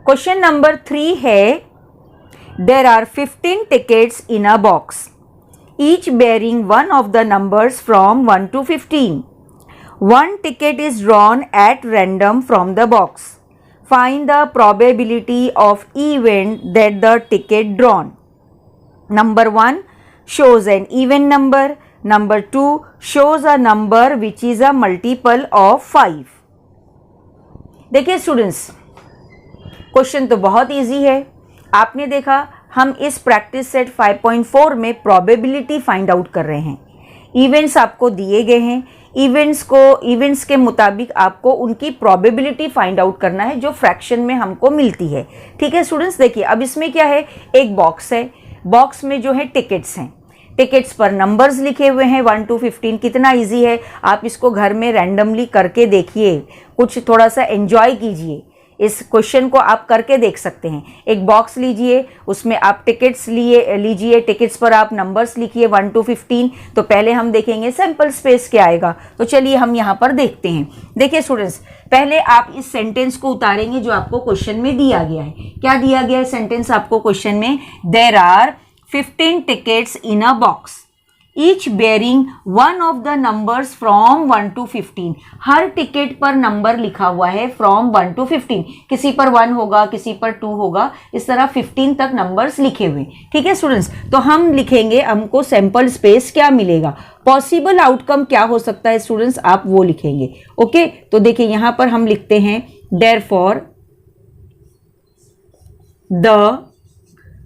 क्वेश्चन नंबर 3 है, there are 15 tickets in a box, each bearing one of the numbers from 1 to 15. One ticket is drawn at random from the box. Find the probability of event that the ticket drawn. Number 1 shows an even number. Number 2 shows a number which is a multiple of 5. देखिए स्टूडेंट्स क्वेश्चन तो बहुत इजी है। आपने देखा हम इस प्रैक्टिस सेट 5.4 में प्रोबेबिलिटी फाइंड आउट कर रहे हैं। इवेंट्स आपको दिए गए हैं, इवेंट्स के मुताबिक आपको उनकी प्रोबेबिलिटी फाइंड आउट करना है जो फ्रैक्शन में हमको मिलती है। ठीक है स्टूडेंट्स, देखिए अब इसमें क्या है, एक बॉक्स है, बॉक्स में जो है टिकट्स हैं, टिकट्स पर नंबर्स लिखे हुए हैं 1 to 15। कितना इजी है, आप इसको घर में रैंडमली करके देखिए, कुछ थोड़ा सा एंजॉय कीजिए। इस क्वेश्चन को आप करके देख सकते हैं। एक बॉक्स लीजिए, उसमें आप टिकट्स लीजिए, टिकट्स पर आप नंबर्स लिखिए 1 to 15। तो पहले हम देखेंगे सैंपल स्पेस क्या आएगा। तो चलिए हम यहाँ पर देखते हैं। देखिए स्टूडेंट्स, पहले आप इस सेंटेंस को उतारेंगे जो आपको क्वेश्चन में दिया गया है। क्या दिया गया है सेंटेंस आपको क्वेश्चन में, there are 15 tickets in a box, each bearing one of the numbers from 1 to 15। हर टिकट पर नंबर लिखा हुआ है फ्रॉम 1 to 15। किसी पर 1 होगा, किसी पर 2 होगा, इस तरह 15 तक नंबर्स लिखे हुए। ठीक है स्टूडेंट्स, तो हम लिखेंगे हमको सैंपल स्पेस क्या मिलेगा, पॉसिबल आउटकम क्या हो सकता है स्टूडेंट्स, आप वो लिखेंगे। ओके, तो देखिए यहां पर हम लिखते हैं therefore the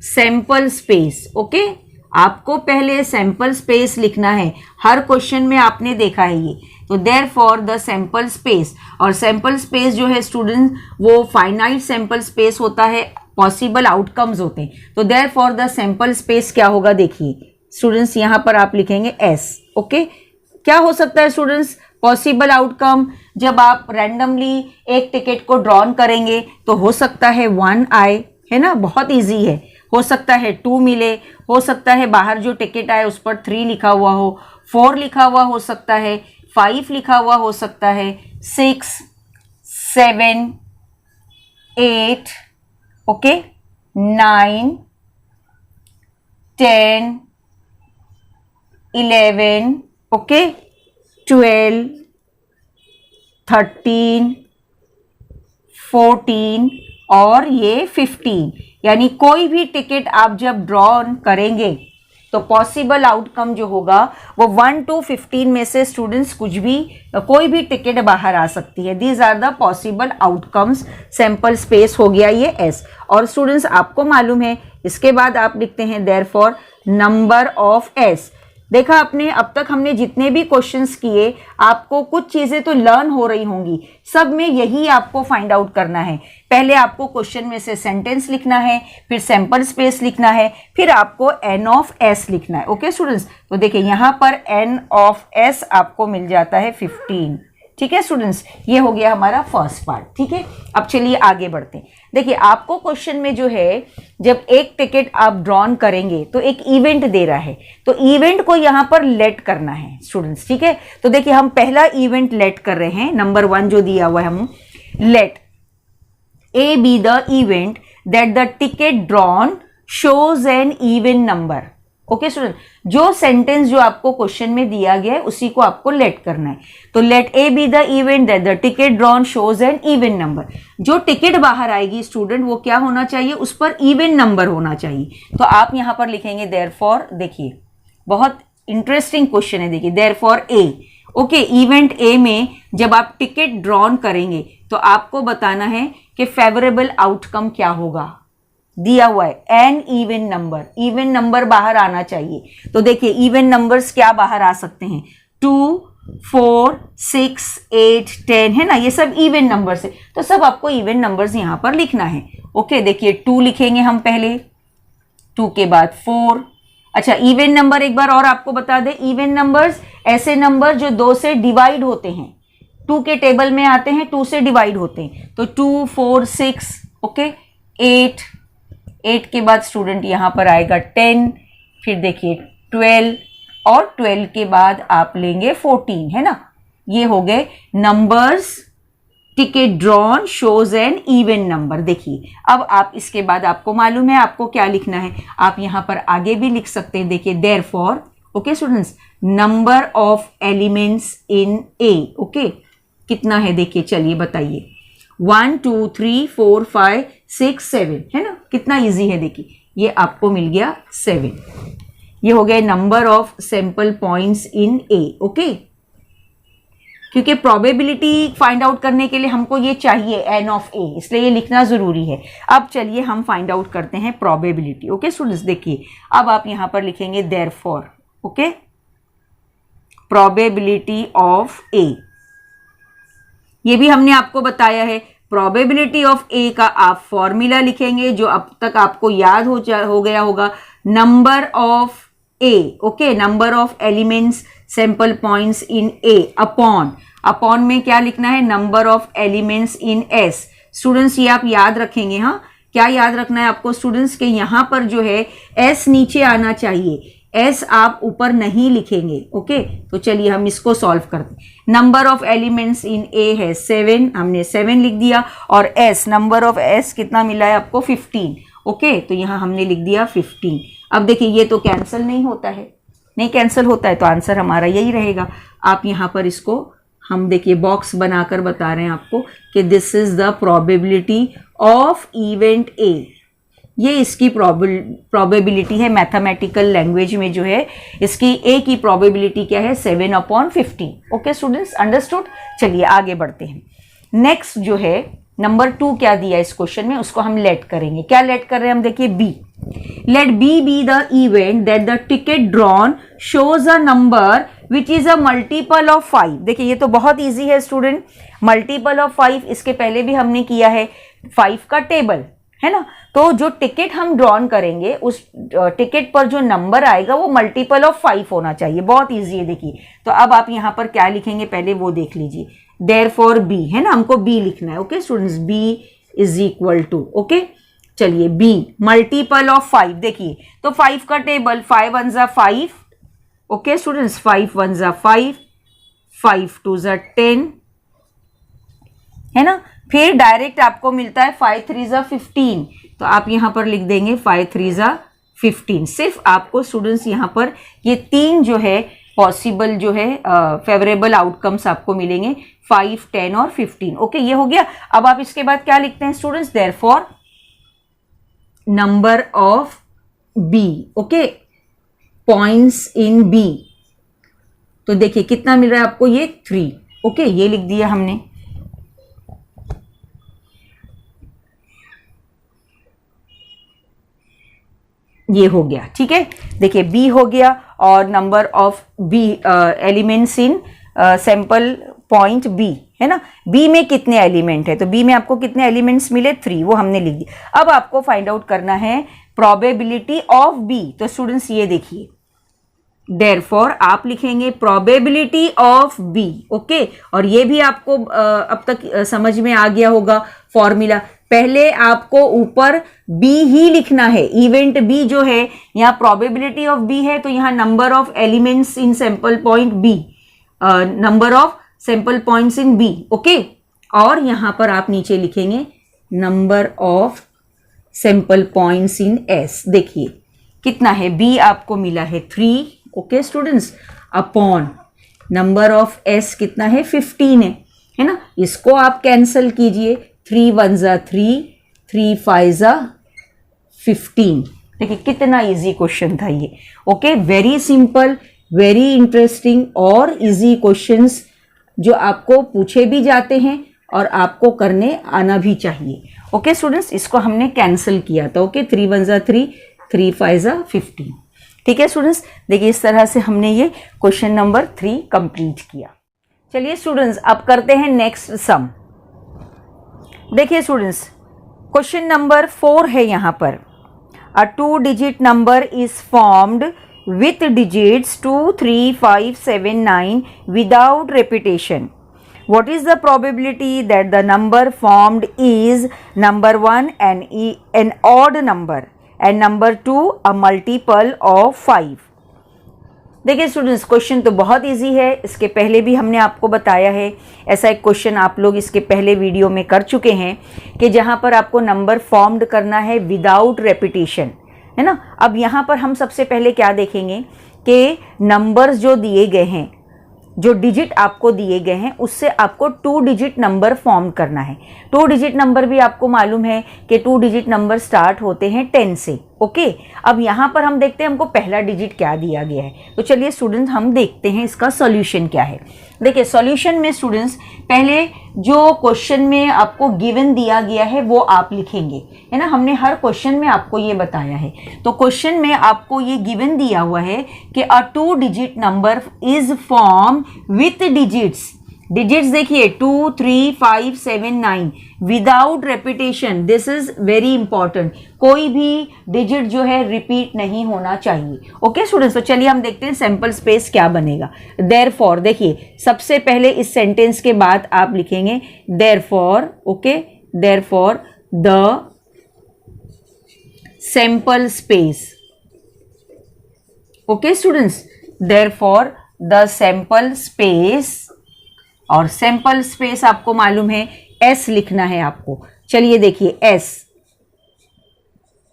sample space. Okay, आपको पहले सैंपल स्पेस लिखना है, हर क्वेश्चन में आपने देखा है ये। तो देयरफॉर द सैंपल स्पेस, और सैंपल स्पेस जो है स्टूडेंट वो फाइनाइट सैंपल स्पेस होता है, पॉसिबल आउटकम्स होते हैं। तो देयरफॉर द सैंपल स्पेस क्या होगा, देखिए स्टूडेंट्स यहां पर आप लिखेंगे एस। ओके, क्या हो सकता है स्टूडेंट्स पॉसिबल आउटकम, जब आप रैंडमली एक टिकट को ड्रॉन करेंगे तो हो सकता है 1 आए, है ना, बहुत इजी है। हो सकता है 2 मिले, हो सकता है बाहर जो टिकट आए उस पर 3 लिखा हुआ हो, 4 लिखा हुआ हो सकता है, 5 लिखा हुआ हो सकता है, 6, 7, 8, ओके, 9, 10, 11, ओके, 12, 13, 14 और ये 15। यानी कोई भी टिकट आप जब ड्रॉ करेंगे तो पॉसिबल आउटकम जो होगा वो 1 to 15 में से स्टूडेंट्स कुछ भी, कोई भी टिकट बाहर आ सकती है। These are the possible outcomes. Sample space हो गया ये एस। और स्टूडेंट्स आपको मालूम है इसके बाद आप लिखते हैं देयरफॉर नंबर ऑफ एस। देखा आपने, अब तक हमने जितने भी क्वेश्चंस किए आपको कुछ चीजें तो लर्न हो रही होंगी, सब में यही आपको फाइंड आउट करना है। पहले आपको क्वेश्चन में से सेंटेंस लिखना है, फिर सैंपल स्पेस लिखना है, फिर आपको एन ऑफ एस लिखना है। ओके स्टूडेंट्स, तो देखिए यहां पर एन ऑफ एस आपको मिल जाता है 15। ठीक है स्टूडेंट्स, ये हो गया हमारा फर्स्ट पार्ट। ठीक है, अब चलिए आगे बढ़ते हैं। देखिए आपको क्वेश्चन में जो है जब एक टिकट आप ड्रॉन करेंगे तो एक इवेंट दे रहा है, तो इवेंट को यहां पर लेट करना है स्टूडेंट्स। ठीक है, तो देखिए हम पहला इवेंट लेट कर रहे हैं, नंबर 1 जो दिया हुआ है, हम let A be the event that the ticket drawn shows an even number. Okay student, जो सेंटेंस जो आपको क्वेश्चन में दिया गया है उसी को आपको लेट करना है। तो let A be the event that the ticket drawn shows an even number. जो टिकट बाहर आएगी स्टूडेंट वो क्या होना चाहिए, उस पर इवन नंबर होना चाहिए। तो आप यहां पर लिखेंगे देयरफॉर, देखिए बहुत इंटरेस्टिंग क्वेश्चन है, देखिए therefore A. Okay, event A में जब आप टिकट ड्रॉन करेंगे तो आपको बताना है कि फेवरेबल आउटकम क्या होगा। दिया हुआ है an even number, even number बाहर आना चाहिए। तो देखिए इवन नंबर्स क्या बाहर आ सकते हैं, 2, 4, 6, 8, 10, है ना, ये सब इवन नंबर्स है। तो सब आपको इवन नंबर्स यहां पर लिखना है। ओके, देखिए 2 लिखेंगे हम पहले, 2 के बाद 4। अच्छा, इवन नंबर एक बार और आपको बता दें, इवन नंबर्स ऐसे नंबर जो 2 से डिवाइड होते हैं, 2 के टेबल में आते हैं, 2 से डिवाइड होते हैं। तो 2, 4, 6, ओके, 8 के बाद स्टूडेंट यहां पर आएगा 10, फिर देखिए 12 और 12 के बाद आप लेंगे 14, है ना। ये हो गए numbers, ticket drawn shows an even number. देखिए अब आप इसके बाद आपको मालूम है आपको क्या लिखना है, आप यहां पर आगे भी लिख सकते हैं। देखिए therefore, okay students, number of elements in A. Okay, कितना है देखिए, चलिए बताइए, 1, 2, 3, 4, 5, 6, 7, है ना, कितना इजी है। देखिए ये आपको मिल गया 7। ये हो गए number of sample points in A. Okay, क्योंकि प्रोबेबिलिटी फाइंड आउट करने के लिए हमको ये चाहिए एन ऑफ ए, इसलिए ये लिखना जरूरी है। अब चलिए हम फाइंड आउट करते हैं प्रोबेबिलिटी। ओके स्टूडेंट्स, देखिए अब आप यहां पर लिखेंगे देयरफॉर, ओके, प्रोबेबिलिटी ऑफ ए। ये भी हमने आपको बताया है, प्रोबेबिलिटी ऑफ ए का आप फॉर्मूला लिखेंगे जो अब तक आपको याद हो गया होगा, number of A, okay, number of elements sample points in A upon में क्या लिखना है, number of elements in S. Students ये आप याद रखेंगे। हाँ, क्या याद रखना है आपको स्टूडेंट्स के यहां पर जो है एस नीचे आना चाहिए, एस आप ऊपर नहीं लिखेंगे। ओके, तो चलिए हम इसको सॉल्व करते हैं। Number of elements in A है 7, हमने 7 लिख दिया, और एस, नंबर ऑफ एस कितना मिला है आपको, 15। ओके, तो यहां हमने लिख दिया 15। अब देखिए ये तो कैंसिल नहीं होता है, नहीं कैंसिल होता है तो आंसर हमारा यही रहेगा। आप यहाँ पर इसको हम देखिए बॉक्स बनाकर बता रहे हैं आपको कि this is the probability of event A. ये इसकी प्रोबेबिलिटी है मैथमेटिकल लैंग्वेज में जो है इसकी ए की प्रोबेबिलिटी क्या है 7/15। Okay students, understood. चलिए आगे बढ़ते हैं। नेक्स्ट जो है नंबर 2 क्या दिया इस क्वेश्चन में, उसको हम लेट करेंगे। क्या लेट कर रहे हैं हम, देखिए B. Let B be the event that the ticket drawn shows a number which is a multiple of 5। देखिए ये तो बहुत ईजी है स्टूडेंट, मल्टीपल ऑफ 5 इसके पहले भी हमने किया है, 5 का टेबल है ना। तो जो टिकट हम ड्रॉन करेंगे उस टिकट पर जो नंबर आएगा वो मल्टीपल ऑफ 5 होना चाहिए। बहुत इजी है देखिए। तो अब आप यहाँ पर क्या लिखेंगे पहले वो देख लीजिए। देयरफॉर बी है ना, हमको बी लिखना है। Okay students, B is equal to, okay चलिए बी मल्टीपल ऑफ 5। देखिए तो 5 का टेबल 5 1 जा 5। ओके स्टूडेंट्स, 5 1 जा 5, 5 2 जा 10 है ना। फिर डायरेक्ट आपको मिलता है 5 3 जा 15। तो आप यहां पर लिख देंगे 5 3 जा 15। सिर्फ आपको स्टूडेंट्स यहां पर ये 3 जो है पॉसिबल जो है फेवरेबल आउटकम्स आपको मिलेंगे, 5 10 और 15। ओके ये हो गया। अब आप इसके बाद क्या लिखते हैं students, therefore number of B, okay points in B. तो देखिए कितना मिल रहा है आपको, ये 3। ओके ये लिख दिया हमने। ये हो गया, ठीक है। देखिए बी हो गया और number of B elements in sample point B है ना। बी में कितने एलिमेंट है, तो बी में आपको कितने एलिमेंट्स मिले 3, वो हमने लिख दिया। अब आपको फाइंड आउट करना है प्रोबेबिलिटी ऑफ बी। तो स्टूडेंट्स ये देखिए, देयरफॉर आप लिखेंगे प्रोबेबिलिटी ऑफ बी। ओके, और ये भी आपको अब तक समझ में आ गया होगा फॉर्मूला। पहले आपको ऊपर बी ही लिखना है, इवेंट बी जो है, यहाँ प्रोबेबिलिटी ऑफ बी है तो यहाँ number of elements in sample point B, number of sample points in B. Okay, और यहाँ पर आप नीचे लिखेंगे number of sample points in S. देखिए कितना है, बी आपको मिला है 3। Okay students, upon number of S कितना है 15 है ना। इसको आप कैंसल कीजिए, 3 1 जा 3, 3 5 जा 15। देखिए कितना इजी क्वेश्चन था ये। Okay, very simple, very interesting और इजी क्वेश्चंस जो आपको पूछे भी जाते हैं और आपको करने आना भी चाहिए। ओके स्टूडेंट्स, इसको हमने कैंसिल किया था। ओके, 3 1 जा 3, 3 5 जा 15। ठीक है स्टूडेंट्स, देखिए इस तरह से हमने ये क्वेश्चन नंबर 3 कंप्लीट किया। चलिए स्टूडेंट्स, अब करते हैं नेक्स्ट सम। देखिए स्टूडेंट्स, क्वेश्चन नंबर 4 है यहाँ पर। अ 2 digit number is formed with digits 2 3 5 7 9 without repetition. What is the probability that the number formed is number 1 an odd number and number 2 a multiple of 5? देखिए स्टूडेंट्स, क्वेश्चन तो बहुत इजी है, इसके पहले भी हमने आपको बताया है। ऐसा एक क्वेश्चन आप लोग इसके पहले वीडियो में कर चुके हैं कि जहाँ पर आपको नंबर फॉर्म्ड करना है विदाउट रेपिटेशन, है ना। अब यहाँ पर हम सबसे पहले क्या देखेंगे कि नंबर्स जो दिए गए हैं, जो डिजिट आपको दिए गए हैं, उससे आपको 2 डिजिट नंबर फॉर्म करना है। 2 डिजिट नंबर भी आपको मालूम है कि 2 डिजिट नंबर स्टार्ट होते हैं 10 से। ओके, अब यहाँ पर हम देखते हैं हमको पहला डिजिट क्या दिया गया है। तो चलिए स्टूडेंट्स, हम देखते हैं इसका सॉल्यूशन क्या है। देखिए सॉल्यूशन में स्टूडेंट्स पहले जो क्वेश्चन में आपको गिवन दिया गया है वो आप लिखेंगे, है ना। हमने हर क्वेश्चन में आपको ये बताया है। तो क्वेश्चन में आपको ये गिवन दिया हुआ है कि अ 2 digit number is form with digits. Digits देखिए 2 3 5 7 9 without repetition. This is very important, कोई भी डिजिट जो है रिपीट नहीं होना चाहिए। ओके स्टूडेंट्स, तो चलिए हम देखते हैं सैंपल स्पेस क्या बनेगा। देयरफॉर, देखिए सबसे पहले इस सेंटेंस के बाद आप लिखेंगे therefore. Okay, therefore the sample space. Okay students, therefore the sample space, और सैंपल स्पेस आपको मालूम है एस लिखना है आपको। चलिए देखिए एस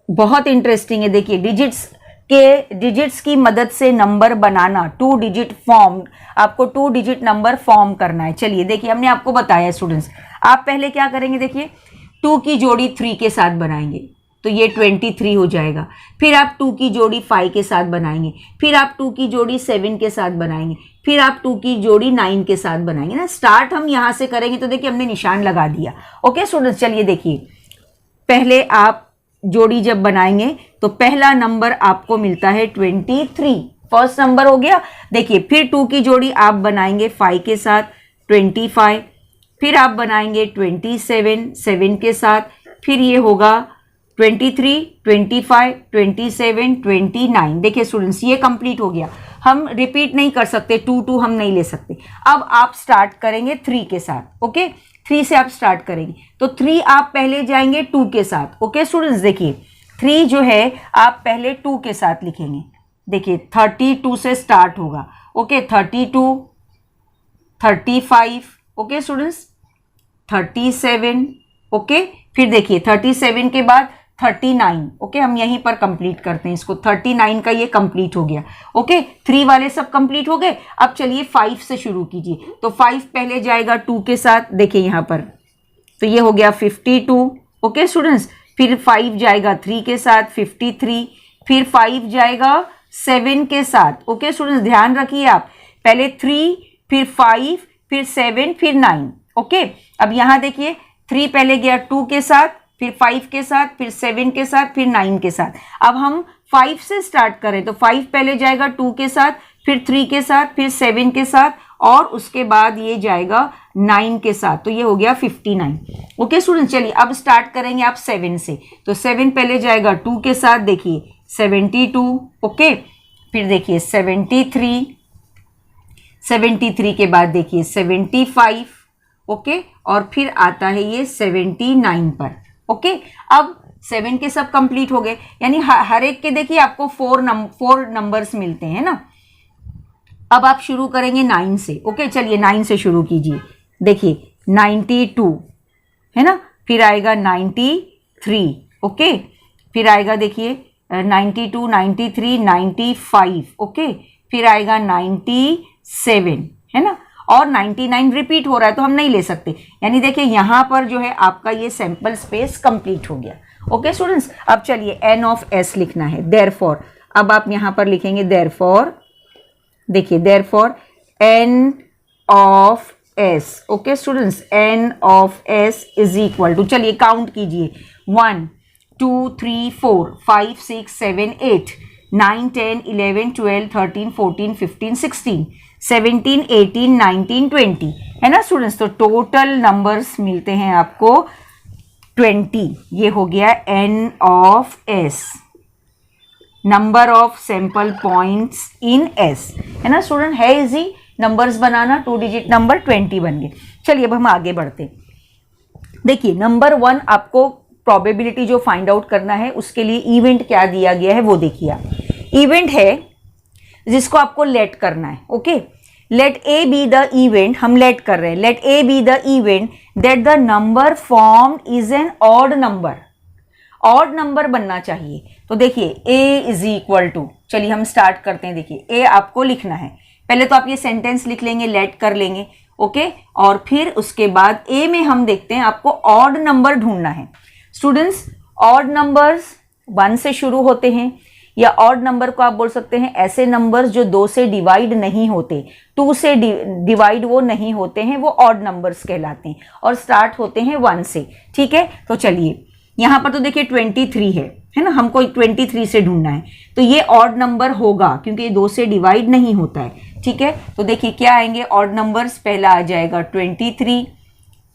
बहुत इंटरेस्टिंग है। देखिए डिजिट्स के डिजिट्स की मदद से नंबर बनाना, 2 डिजिट फॉर्म, आपको 2 डिजिट नंबर फॉर्म करना है। चलिए देखिए, हमने आपको बताया स्टूडेंट्स, आप पहले क्या करेंगे, देखिए 2 की जोड़ी 3 के साथ बनाएंगे तो ये 23 हो जाएगा। फिर आप 2 की जोड़ी 5 के साथ बनाएंगे, फिर आप 2 की जोड़ी 7 के साथ बनाएंगे, फिर आप 2 की जोड़ी 9 के साथ बनाएंगे ना। स्टार्ट हम यहाँ से करेंगे तो देखिए हमने निशान लगा दिया। ओके स्टूडेंट्स, चलिए देखिए, पहले आप जोड़ी जब बनाएंगे तो पहला नंबर आपको मिलता है 23, फर्स्ट नंबर हो गया। देखिए फिर 2 की जोड़ी आप बनाएंगे 5 के साथ 25, फिर आप बनाएंगे 27 7 के साथ, फिर ये होगा 23 25 27 29। देखिए स्टूडेंट्स, ये कंप्लीट हो गया। हम रिपीट नहीं कर सकते, 2 हम नहीं ले सकते। अब आप स्टार्ट करेंगे 3 के साथ। ओके, 3 से आप स्टार्ट करेंगे तो 3 आप पहले जाएंगे 2 के साथ। ओके स्टूडेंट्स, देखिए 3 जो है आप पहले 2 के साथ लिखेंगे। देखिए 32 से स्टार्ट होगा। ओके 32 35, ओके स्टूडेंट्स 37, ओके फिर देखिए 37 के बाद 39। ओके, हम यहीं पर कंप्लीट करते हैं इसको। 39 का ये कंप्लीट हो गया। ओके, 3 वाले सब कंप्लीट हो गए। अब चलिए 5 से शुरू कीजिए। तो 5 पहले जाएगा 2 के साथ, देखिए यहाँ पर, तो ये हो गया 52। ओके स्टूडेंट्स, फिर 5 जाएगा 3 के साथ 53, फिर 5 जाएगा 7 के साथ। ओके स्टूडेंट्स, ध्यान रखिए आप, पहले 3 फिर 5 फिर 7 फिर 9। ओके, अब यहाँ देखिए 3 पहले गया 2 के साथ, फिर 5 के साथ, फिर 7 के साथ, फिर 9 के साथ। अब हम 5 से स्टार्ट करें तो 5 पहले जाएगा 2 के साथ, फिर 3 के साथ, फिर 7 के साथ और उसके बाद ये जाएगा 9 के साथ, तो ये हो गया 59। ओके स्टूडेंट, चलिए अब स्टार्ट करेंगे आप 7 से। तो 7 पहले जाएगा 2 के साथ, देखिए 72। ओके, फिर देखिए 73, 73 के बाद देखिए 75। ओके, और फिर आता है ये 79 पर। ओके, अब 7 के सब कंप्लीट हो गए, यानी हर एक के देखिए आपको 4 नंबर्स मिलते हैं ना। अब आप शुरू करेंगे 9 से। ओके, चलिए 9 से शुरू कीजिए। देखिए 92 है ना, फिर आएगा 93। ओके, फिर आएगा देखिए 92 93 95। ओके, फिर आएगा 97 है ना, और 99 रिपीट हो रहा है तो हम नहीं ले सकते, यानी देखिए यहाँ पर जो है आपका ये सैंपल स्पेस कंप्लीट हो गया। ओके स्टूडेंट्स, अब चलिए n ऑफ s लिखना है, देयरफॉर। अब आप यहाँ पर लिखेंगे देयरफॉर, देखिए therefore n of s। Okay students, n of s is equal to, चलिए काउंट कीजिए, 1 2 3 4 5 6 7 8 9 10 11 12 13 14 15 16 17 18 19 20 है ना स्टूडेंट्स। तो टोटल नंबर्स मिलते हैं आपको 20। ये हो गया n of s, number of sample points in s, है ना स्टूडेंट। है इजी नंबर्स बनाना, 2 डिजिट नंबर 20 बन गए। चलिए अब हम आगे बढ़ते हैं। देखिए नंबर 1 आपको प्रोबेबिलिटी जो फाइंड आउट करना है उसके लिए इवेंट क्या दिया गया है वो देखिए आप। इवेंट है जिसको आपको लेट करना है। Okay, let A be the event, हम लेट कर रहे हैं, let A be the event that the number form is an odd number. Odd number बनना चाहिए। तो देखिए ए इज इक्वल टू, चलिए हम स्टार्ट करते हैं। देखिए ए आपको लिखना है, पहले तो आप ये सेंटेंस लिख लेंगे, लेट कर लेंगे। ओके, और फिर उसके बाद ए में हम देखते हैं आपको ऑड नंबर ढूंढना है। स्टूडेंट्स, ऑड नंबर्स 1 से शुरू होते हैं, या ऑड नंबर को आप बोल सकते हैं ऐसे नंबर्स जो 2 से डिवाइड नहीं होते, 2 से डिवाइड वो नहीं होते हैं, वो ऑड नंबर्स कहलाते हैं और स्टार्ट होते हैं 1 से। ठीक है, तो चलिए यहाँ पर तो देखिए 23 है ना, हमको 23 से ढूंढना है, तो ये ऑड नंबर होगा क्योंकि ये 2 से डिवाइड नहीं होता है। ठीक है, तो देखिए क्या आएंगे ऑड नंबर्स, पहला आ जाएगा 23,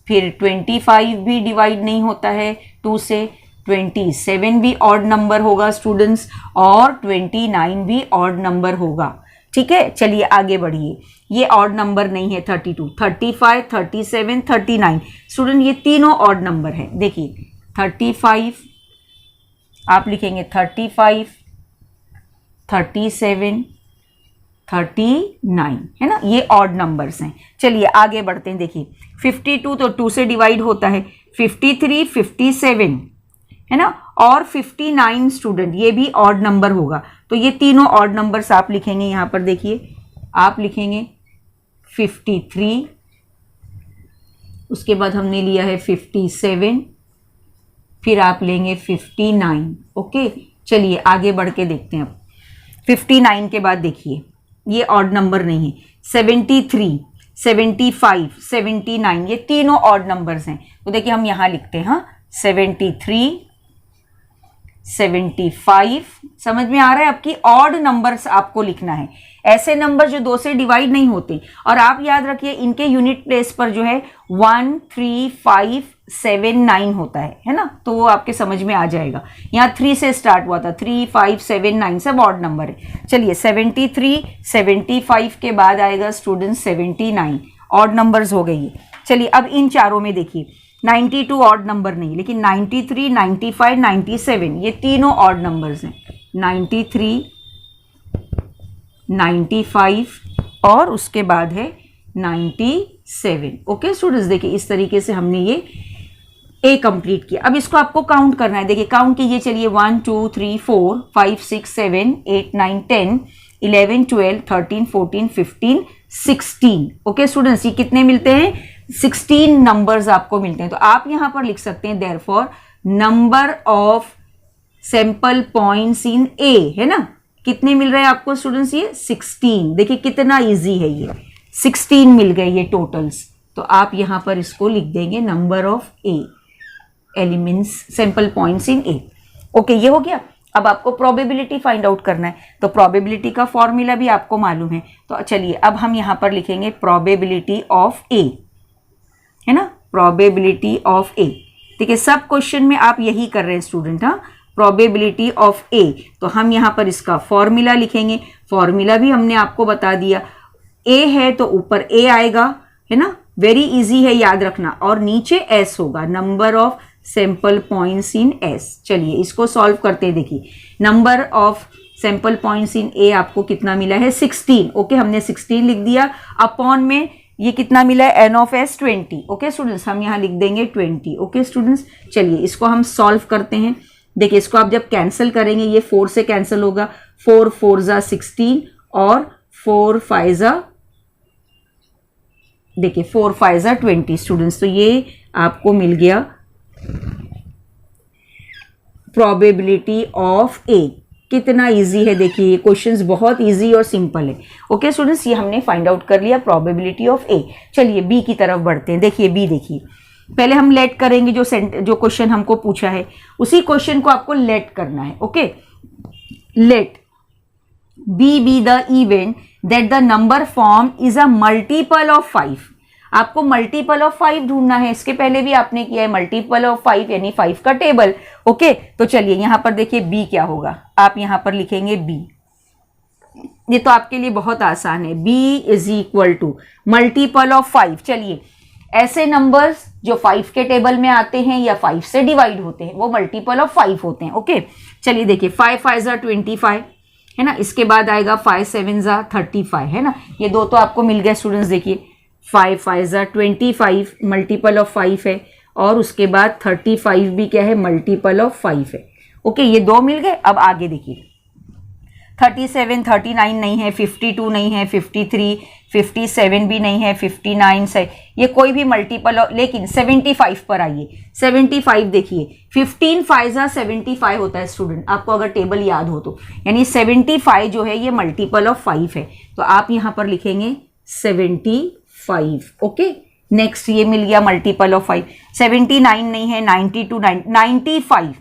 फिर 25 भी डिवाइड नहीं होता है 2 से, 27 भी ऑड नंबर होगा स्टूडेंट्स, और 29 भी ऑड नंबर होगा। ठीक है, चलिए आगे बढ़िए। ये ऑड नंबर नहीं है 32, 35, 37, 39 स्टूडेंट, ये तीनों ऑड नंबर है। देखिए 35 आप लिखेंगे 35, 37, 39 है ना, ये ऑड नंबर्स हैं। चलिए आगे बढ़ते हैं। देखिए 52 तो 2 से डिवाइड होता है, 53, 57, है ना, और 59 स्टूडेंट, ये भी ऑड नंबर होगा। तो ये तीनों ऑड नंबर्स आप लिखेंगे। यहाँ पर देखिए आप लिखेंगे 53, उसके बाद हमने लिया है 57, फिर आप लेंगे 59। ओके, चलिए आगे बढ़ के देखते हैं। अब 59 के बाद देखिए ये ऑड नंबर नहीं है। 73, 75, 79 ये तीनों ऑड नंबर्स हैं। तो देखिए हम यहाँ लिखते हैं, हाँ 73, 75। समझ में आ रहा है? आपकी ऑड नंबर्स आपको लिखना है, ऐसे नंबर जो 2 से डिवाइड नहीं होते। और आप याद रखिए इनके यूनिट प्लेस पर जो है 1, 3, 5, 7, 9 होता है ना, तो वो आपके समझ में आ जाएगा। यहाँ 3 से स्टार्ट हुआ था, 3, 5, 7, 9 सब ऑड नंबर है। चलिए 73, 75 के बाद आएगा स्टूडेंट 79, ऑड नंबर्स हो गई है। चलिए अब इन चारों में देखिए 92 ऑड नंबर नहीं, लेकिन 93, 95, 97 ये तीनों ऑड नंबर्स हैं। 93, 95 और उसके बाद है 97। ओके स्टूडेंट्स, देखिए इस तरीके से हमने ये ए कंप्लीट किया। अब इसको आपको काउंट करना है। देखिए काउंट कीजिए, चलिए 1, 2, 3, 4, 5, 6, 7, 8, 9, 10, 11, 12, 13, 14, 15, 16। ओके स्टूडेंट्स, ये कितने मिलते हैं? 16 नंबर्स आपको मिलते हैं। तो आप यहां पर लिख सकते हैं therefore number of sample points in A, है ना। कितने मिल रहे हैं आपको स्टूडेंट्स? ये 16। देखिए कितना इजी है, ये 16 मिल गए ये टोटल्स। तो आप यहां पर इसको लिख देंगे number of A elements sample points in A. Okay, ये हो गया। अब आपको प्रोबेबिलिटी फाइंड आउट करना है, तो प्रोबेबिलिटी का फॉर्मूला भी आपको मालूम है। तो चलिए अब हम यहां पर लिखेंगे प्रोबेबिलिटी ऑफ ए, है ना, प्रोबेबिलिटी ऑफ ए। ठीक है, सब क्वेश्चन में आप यही कर रहे हैं स्टूडेंट, हाँ, प्रोबेबिलिटी ऑफ ए। तो हम यहां पर इसका फॉर्मूला लिखेंगे। फॉर्मूला भी हमने आपको बता दिया, ए है तो ऊपर ए आएगा, है ना, वेरी इजी है याद रखना, और नीचे एस होगा, number of sample points in S. चलिए इसको सॉल्व करते हैं। देखिए number of sample points in A आपको कितना मिला है? 16। ओके, हमने 16 लिख दिया। अपॉन में ये कितना मिला है? N of S 20। Okay students, हम यहाँ लिख देंगे 20। ओके स्टूडेंट्स, चलिए इसको हम सॉल्व करते हैं। देखिए इसको आप जब कैंसिल करेंगे ये 4 से कैंसिल होगा, 4 4 जा 16 और 4 5 जा, देखिए 4 5 जा 20 स्टूडेंट्स। तो ये आपको मिल गया प्रोबेबिलिटी ऑफ ए। कितना इजी है, देखिए ये क्वेश्चंस बहुत इजी और सिंपल है। ओके स्टूडेंट्स, ये हमने फाइंड आउट कर लिया प्रोबेबिलिटी ऑफ ए। चलिए बी की तरफ बढ़ते हैं। देखिए बी, देखिए पहले हम लेट करेंगे, जो क्वेश्चन हमको पूछा है उसी क्वेश्चन को आपको लेट करना है। Okay, let B be the event that the number form is a multiple of 5। आपको मल्टीपल ऑफ 5 ढूंढना है। इसके पहले भी आपने किया है मल्टीपल ऑफ 5 यानी 5 का टेबल। ओके, तो चलिए यहां पर देखिए बी क्या होगा। आप यहां पर लिखेंगे बी, ये तो आपके लिए बहुत आसान है। B is equal to multiple of 5। चलिए ऐसे नंबर्स जो 5 के टेबल में आते हैं या 5 से डिवाइड होते हैं वो मल्टीपल ऑफ 5 होते हैं। ओके, चलिए देखिए 5 5 जा 25, है ना, इसके बाद आएगा 5 7 जा 35, है ना, ये दो तो आपको मिल गया स्टूडेंट्स। देखिए 5 5 जा 25 मल्टीपल ऑफ 5 है, और उसके बाद 35 भी क्या है? मल्टीपल ऑफ 5 है। ओके, ये दो मिल गए। अब आगे देखिए 37 39 नहीं है, 52 नहीं है, 53 57 भी नहीं है, 59 से ये कोई भी मल्टीपल, लेकिन 75 पर आइए। 75 देखिए 15 5 जा 75 होता है स्टूडेंट, आपको अगर टेबल याद हो तो, यानी 75 जो है ये मल्टीपल ऑफ 5 है। तो आप यहां पर लिखेंगे 75। ओके, नेक्स्ट ये मिल गया मल्टीपल ऑफ 5। 79 नहीं है, 92 95।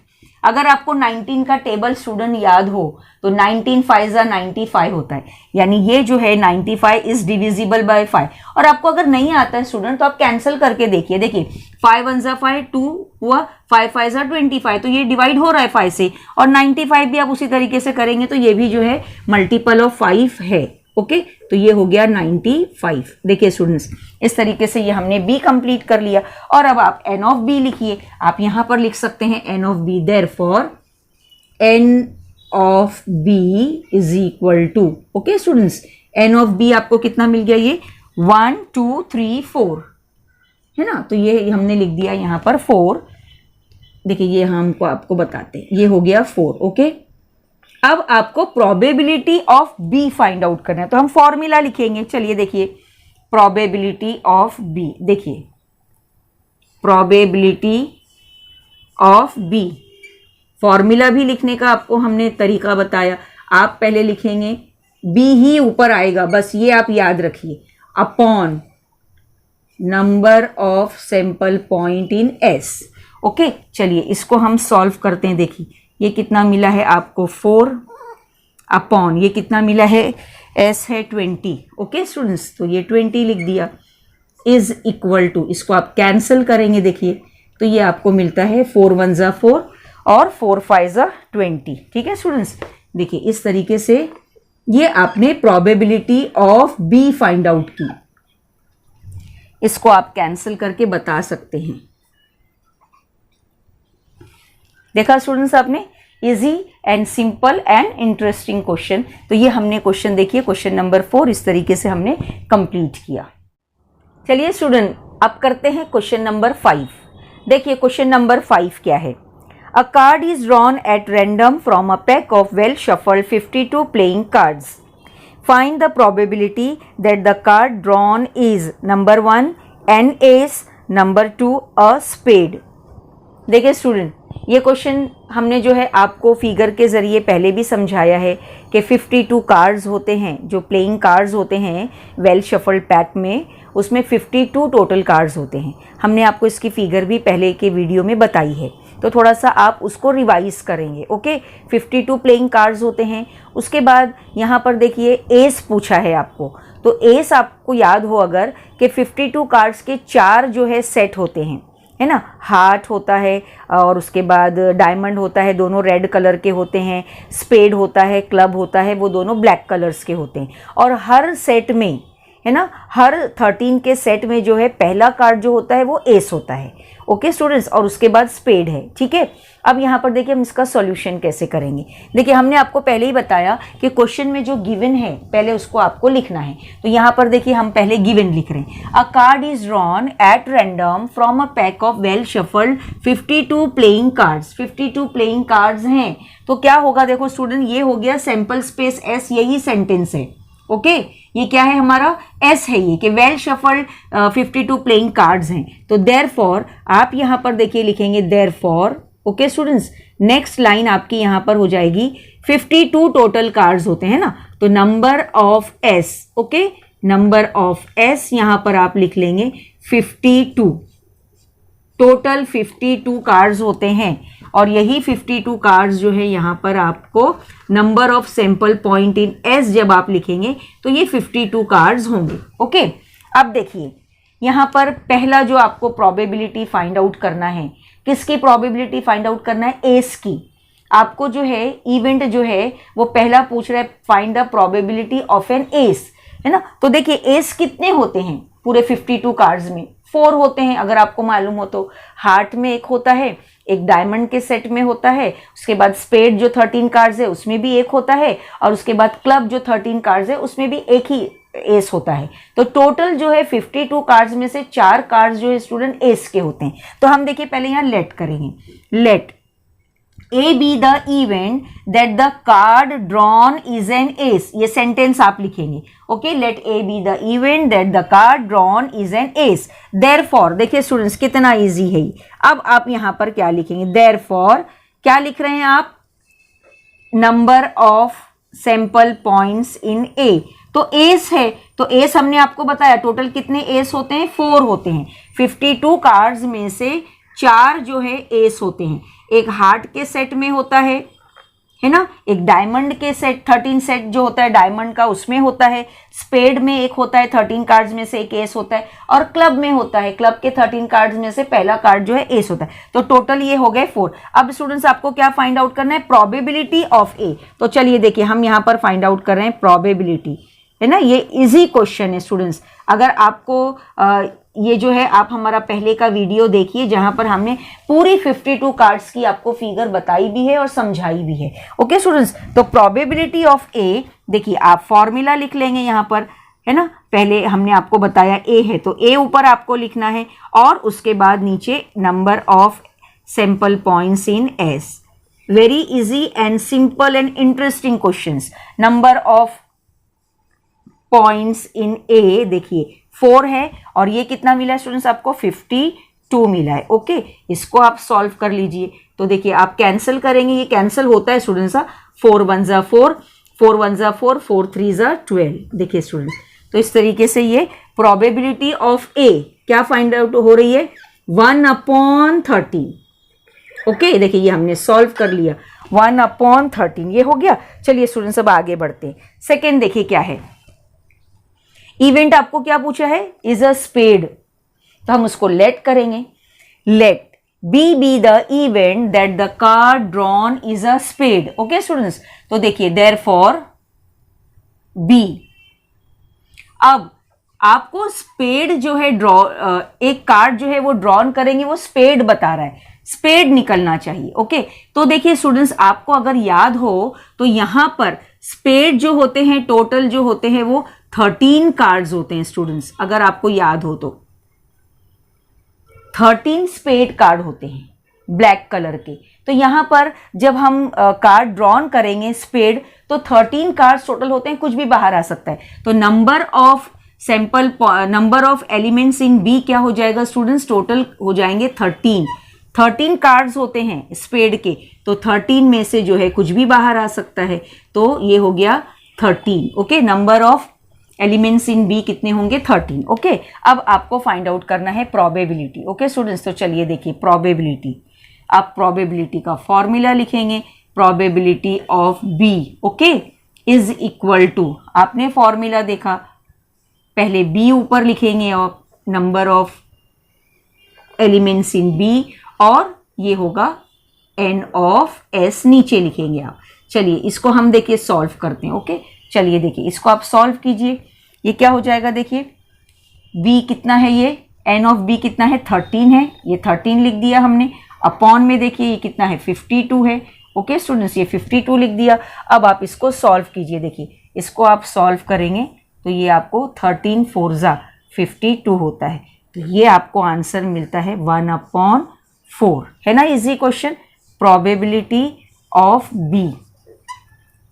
अगर आपको 19 का टेबल स्टूडेंट याद हो तो 19 5 जा 95 होता है, यानी ये जो है 95 इज डिविजिबल बाय 5। और आपको अगर नहीं आता है स्टूडेंट तो आप कैंसिल करके देखिए। देखिए 5 1 जा 5 2 हुआ, 5 5 जा 25, तो ये डिवाइड हो रहा है 5 से, और 95 भी आप उसी तरीके से करेंगे तो ये भी जो है मल्टीपल ऑफ 5 है। ओके, तो ये हो गया 95। देखिए स्टूडेंट्स, इस तरीके से ये हमने बी कंप्लीट कर लिया। और अब आप एन ऑफ बी लिखिए। आप यहां पर लिख सकते हैं n of B, therefore n of B is equal to, okay students, n of B आपको कितना मिल गया? ये 1 2 3 4, है ना, तो ये हमने लिख दिया यहां पर 4। देखिए ये हमको आपको बताते हैं, ये हो गया 4। ओके, अब आपको probability of B find out करना है, तो हम फॉर्मूला लिखेंगे। चलिए देखिए, प्रोबेबिलिटी ऑफ बी, देखिए प्रोबेबिलिटी ऑफ बी, फॉर्मूला भी लिखने का आपको हमने तरीका बताया। आप पहले लिखेंगे, बी ही ऊपर आएगा, बस ये आप याद रखिए, upon number of sample point in S. Okay, चलिए इसको हम सॉल्व करते हैं। देखिए ये कितना मिला है आपको 4 अपॉन ये कितना मिला है, एस है 20। ओके स्टूडेंट्स, तो ये 20 लिख दिया, इज इक्वल टू, इसको आप कैंसिल करेंगे देखिए, तो ये आपको मिलता है 4 1 ज़ा 4 और 4 5 ज़ा 20। ठीक है स्टूडेंट्स, देखिए इस तरीके से ये आपने probability of B find out की। इसको आप कैंसिल करके बता सकते हैं। देखा स्टूडेंट्स आपने, easy and simple and interesting question. तो ये हमने क्वेश्चन देखिए, क्वेश्चन नंबर 4 इस तरीके से हमने कंप्लीट किया। चलिए स्टूडेंट, अब करते हैं क्वेश्चन नंबर 5। देखिए क्वेश्चन नंबर 5 क्या है। अ card is drawn at random from a pack of well shuffled 52 playing cards. Find the probability that the card drawn is number 1 an ace, number 2 a spade। देखिए स्टूडेंट, ये क्वेश्चन हमने जो है आपको फिगर के ज़रिए पहले भी समझाया है कि 52 कार्ड्स होते हैं, जो प्लेइंग कार्ड्स होते हैं वेल शफल्ड पैक में, उसमें 52 टोटल कार्ड्स होते हैं। हमने आपको इसकी फिगर भी पहले के वीडियो में बताई है, तो थोड़ा सा आप उसको रिवाइज करेंगे। ओके, 52 प्लेइंग कार्ड्स होते हैं। उसके बाद यहाँ पर देखिए एस पूछा है आपको, तो एस आपको याद हो अगर कि 52 कार्ड्स के 4 जो है सेट होते हैं, है ना। हार्ट होता है और उसके बाद डायमंड होता है, दोनों रेड कलर के होते हैं। स्पेड होता है, क्लब होता है, वो दोनों ब्लैक कलर्स के होते हैं। और हर सेट में, है ना, हर 13 के सेट में जो है पहला कार्ड जो होता है वो एस होता है। ओके स्टूडेंट्स, और उसके बाद स्पेड है। ठीक है, अब यहाँ पर देखिए हम इसका सॉल्यूशन कैसे करेंगे। देखिए हमने आपको पहले ही बताया कि क्वेश्चन में जो गिवन है पहले उसको आपको लिखना है। तो यहाँ पर देखिए हम पहले गिवन लिख रहे हैं। अ card is drawn at random from a pack of well shuffled 52 playing cards. 52 playing cards हैं, तो क्या होगा देखो स्टूडेंट, ये हो गया सैंपल स्पेस एस, यही सेंटेंस है। ओके, ये क्या है हमारा एस है, ये कि वेल शफल्ड 52 प्लेइंग कार्ड्स हैं। तो देयरफॉर आप यहाँ पर देखिए लिखेंगे therefore. Okay students, next line आपकी यहाँ पर हो जाएगी 52 टोटल कार्ड्स होते हैं ना, तो number of S. Okay, number of S यहाँ पर आप लिख लेंगे 52। टोटल 52 कार्ड्स होते हैं, और यही 52 कार्ड्स जो है यहाँ पर आपको number of sample point in S जब आप लिखेंगे तो ये 52 कार्ड्स होंगे। ओके, अब देखिए यहाँ पर पहला जो आपको प्रोबेबिलिटी फाइंड आउट करना है, किसकी प्रोबेबिलिटी फाइंड आउट करना है, एस की। आपको जो है इवेंट जो है वो पहला पूछ रहा है find the probability of an ace, है ना। तो देखिए एस कितने होते हैं पूरे 52 कार्ड्स में, 4 होते हैं अगर आपको मालूम हो तो। हार्ट में एक होता है, एक डायमंड के सेट में होता है, उसके बाद स्पेड जो 13 कार्ड्स है उसमें भी एक होता है, और उसके बाद क्लब जो 13 कार्ड्स है उसमें भी एक ही एस होता है। तो टोटल जो है 52 कार्ड्स में से 4 कार्ड्स जो है स्टूडेंट एस के होते हैं। तो हम देखिए पहले यहाँ लेट करेंगे, let A be the event that the card drawn is an ace. ये सेंटेंस आप लिखेंगे। Okay, let A be the event that the card drawn is an ace. Therefore देखिए स्टूडेंट्स कितना इजी है। अब आप यहां पर क्या लिखेंगे, देयरफॉर क्या लिख रहे हैं आप, number of sample points in A. तो एस है, तो एस हमने आपको बताया टोटल कितने एस होते हैं, 4 होते हैं। 52 कार्ड्स में से 4 जो है एस होते हैं। एक हार्ट के सेट में होता है ना, एक डायमंड के सेट 13 सेट जो होता है डायमंड का उसमें होता है, स्पेड में एक होता है 13 कार्ड्स में से एक एस होता है, और क्लब में होता है, क्लब के 13 कार्ड्स में से पहला कार्ड जो है एस होता है। तो टोटल ये हो गए 4। अब स्टूडेंट्स आपको क्या फाइंड आउट करना है, प्रोबेबिलिटी ऑफ ए। तो चलिए देखिए हम यहाँ पर फाइंड आउट कर रहे हैं प्रोबेबिलिटी, है ना। ये इजी क्वेश्चन है स्टूडेंट्स। अगर आपको ये जो है आप हमारा पहले का वीडियो देखिए जहां पर हमने पूरी 52 कार्ड्स की आपको फिगर बताई भी है और समझाई भी है। ओके स्टूडेंट्स, तो प्रोबेबिलिटी ऑफ ए, देखिए आप फॉर्मूला लिख लेंगे यहाँ पर, है ना। पहले हमने आपको बताया ए है, तो ए ऊपर आपको लिखना है, और उसके बाद नीचे number of sample points in S. Very easy and simple and interesting questions. Number of points in A देखिए 4 है और ये कितना मिला है स्टूडेंट्स आपको 52 मिला है. ओके, इसको आप सॉल्व कर लीजिए. तो देखिए आप कैंसिल करेंगे, ये कैंसिल होता है स्टूडेंट्स. 4 1 ज़ा 4, 4 1 ज़ा 4, 4 3 ज़ा 12. देखिए स्टूडेंट्स, तो इस तरीके से ये प्रोबेबिलिटी ऑफ ए क्या फाइंड आउट हो रही है 1/13. ओके, देखिए ये हमने सॉल्व कर लिया 1/13. ये हो गया. चलिए स्टूडेंट्स अब आगे बढ़ते हैं. सेकेंड देखिए क्या है. इवेंट आपको क्या पूछा है, इज अ स्पेड. तो हम उसको लेट करेंगे. Let B be the event that the card drawn is a spade. Okay students, तो देखिए देयरफॉर बी. अब आपको स्पेड जो है एक कार्ड जो है वो ड्रॉन करेंगे, वो स्पेड बता रहा है, स्पेड निकलना चाहिए. ओके, तो देखिए स्टूडेंट्स आपको अगर याद हो तो यहां पर स्पेड जो होते हैं टोटल जो होते हैं वो 13 कार्ड्स होते हैं स्टूडेंट्स. अगर आपको याद हो तो 13 स्पेड कार्ड होते हैं ब्लैक कलर के. तो यहां पर जब हम कार्ड ड्रॉन करेंगे स्पेड तो 13 कार्ड्स टोटल होते हैं, कुछ भी बाहर आ सकता है. तो number of elements in B क्या हो जाएगा स्टूडेंट्स, टोटल हो जाएंगे 13. 13 कार्ड्स होते हैं स्पेड के, तो 13 में से जो है कुछ भी बाहर आ सकता है. तो ये हो गया 13. Okay, number of elements in B कितने होंगे 13. ओके, अब आपको फाइंड आउट करना है प्रोबेबिलिटी. ओके स्टूडेंट्स, तो चलिए देखिए प्रोबेबिलिटी. आप प्रोबेबिलिटी का फॉर्मूला लिखेंगे. Probability of B okay is equal to, आपने फॉर्मूला देखा, पहले बी ऊपर लिखेंगे और number of elements in B, और ये होगा एन ऑफ एस नीचे लिखेंगे आप. चलिए इसको हम देखिए सॉल्व करते हैं. ओके, चलिए देखिए इसको आप सॉल्व कीजिए. ये क्या हो जाएगा देखिए, b कितना है, ये n ऑफ b कितना है 13 है, ये 13 लिख दिया हमने. अपॉन में देखिए ये कितना है 52 है. ओके स्टूडेंट्स, ये 52 लिख दिया. अब आप इसको सॉल्व कीजिए. देखिए इसको आप सॉल्व करेंगे तो ये आपको 13 4 ज़ा 52 होता है. तो ये आपको आंसर मिलता है 1/4. है ना easy question. Probability of B,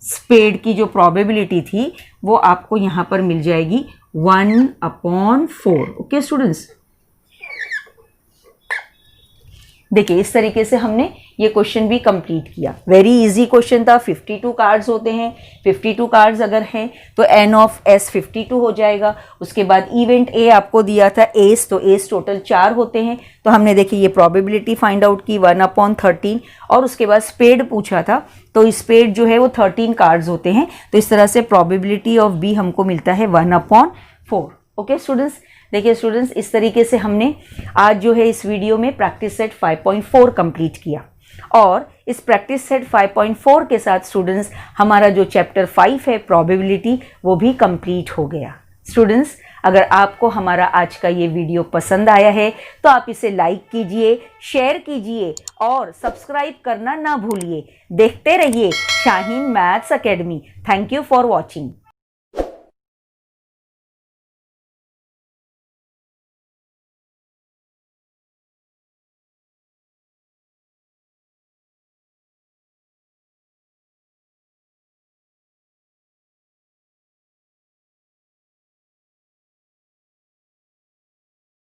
spade की जो प्रोबेबिलिटी थी वो आपको यहाँ पर मिल जाएगी 1/4. ओके स्टूडेंट्स, देखिए इस तरीके से हमने ये क्वेश्चन भी कंप्लीट किया. वेरी इजी क्वेश्चन था. 52 कार्ड्स होते हैं. 52 कार्ड्स अगर हैं तो एन ऑफ एस 52 हो जाएगा. उसके बाद इवेंट ए आपको दिया था एस, तो एस टोटल 4 होते हैं. तो हमने देखिए ये प्रोबेबिलिटी फाइंड आउट की 1/13. और उसके बाद स्पेड पूछा था, तो स्पेड जो है वो 13 कार्ड्स होते हैं. तो इस तरह से प्रोबेबिलिटी ऑफ बी हमको मिलता है 1/4. ओके स्टूडेंट्स, देखिए स्टूडेंट्स इस तरीके से हमने आज जो है इस वीडियो में प्रैक्टिस सेट 5.4 कंप्लीट किया. और इस प्रैक्टिस सेट 5.4 के साथ स्टूडेंट्स हमारा जो चैप्टर 5 है प्रोबेबिलिटी वो भी कंप्लीट हो गया. स्टूडेंट्स अगर आपको हमारा आज का ये वीडियो पसंद आया है तो आप इसे लाइक कीजिए, शेयर कीजिए और सब्सक्राइब करना ना भूलिए. देखते रहिए Shaheen maths academy. Thank you for watching.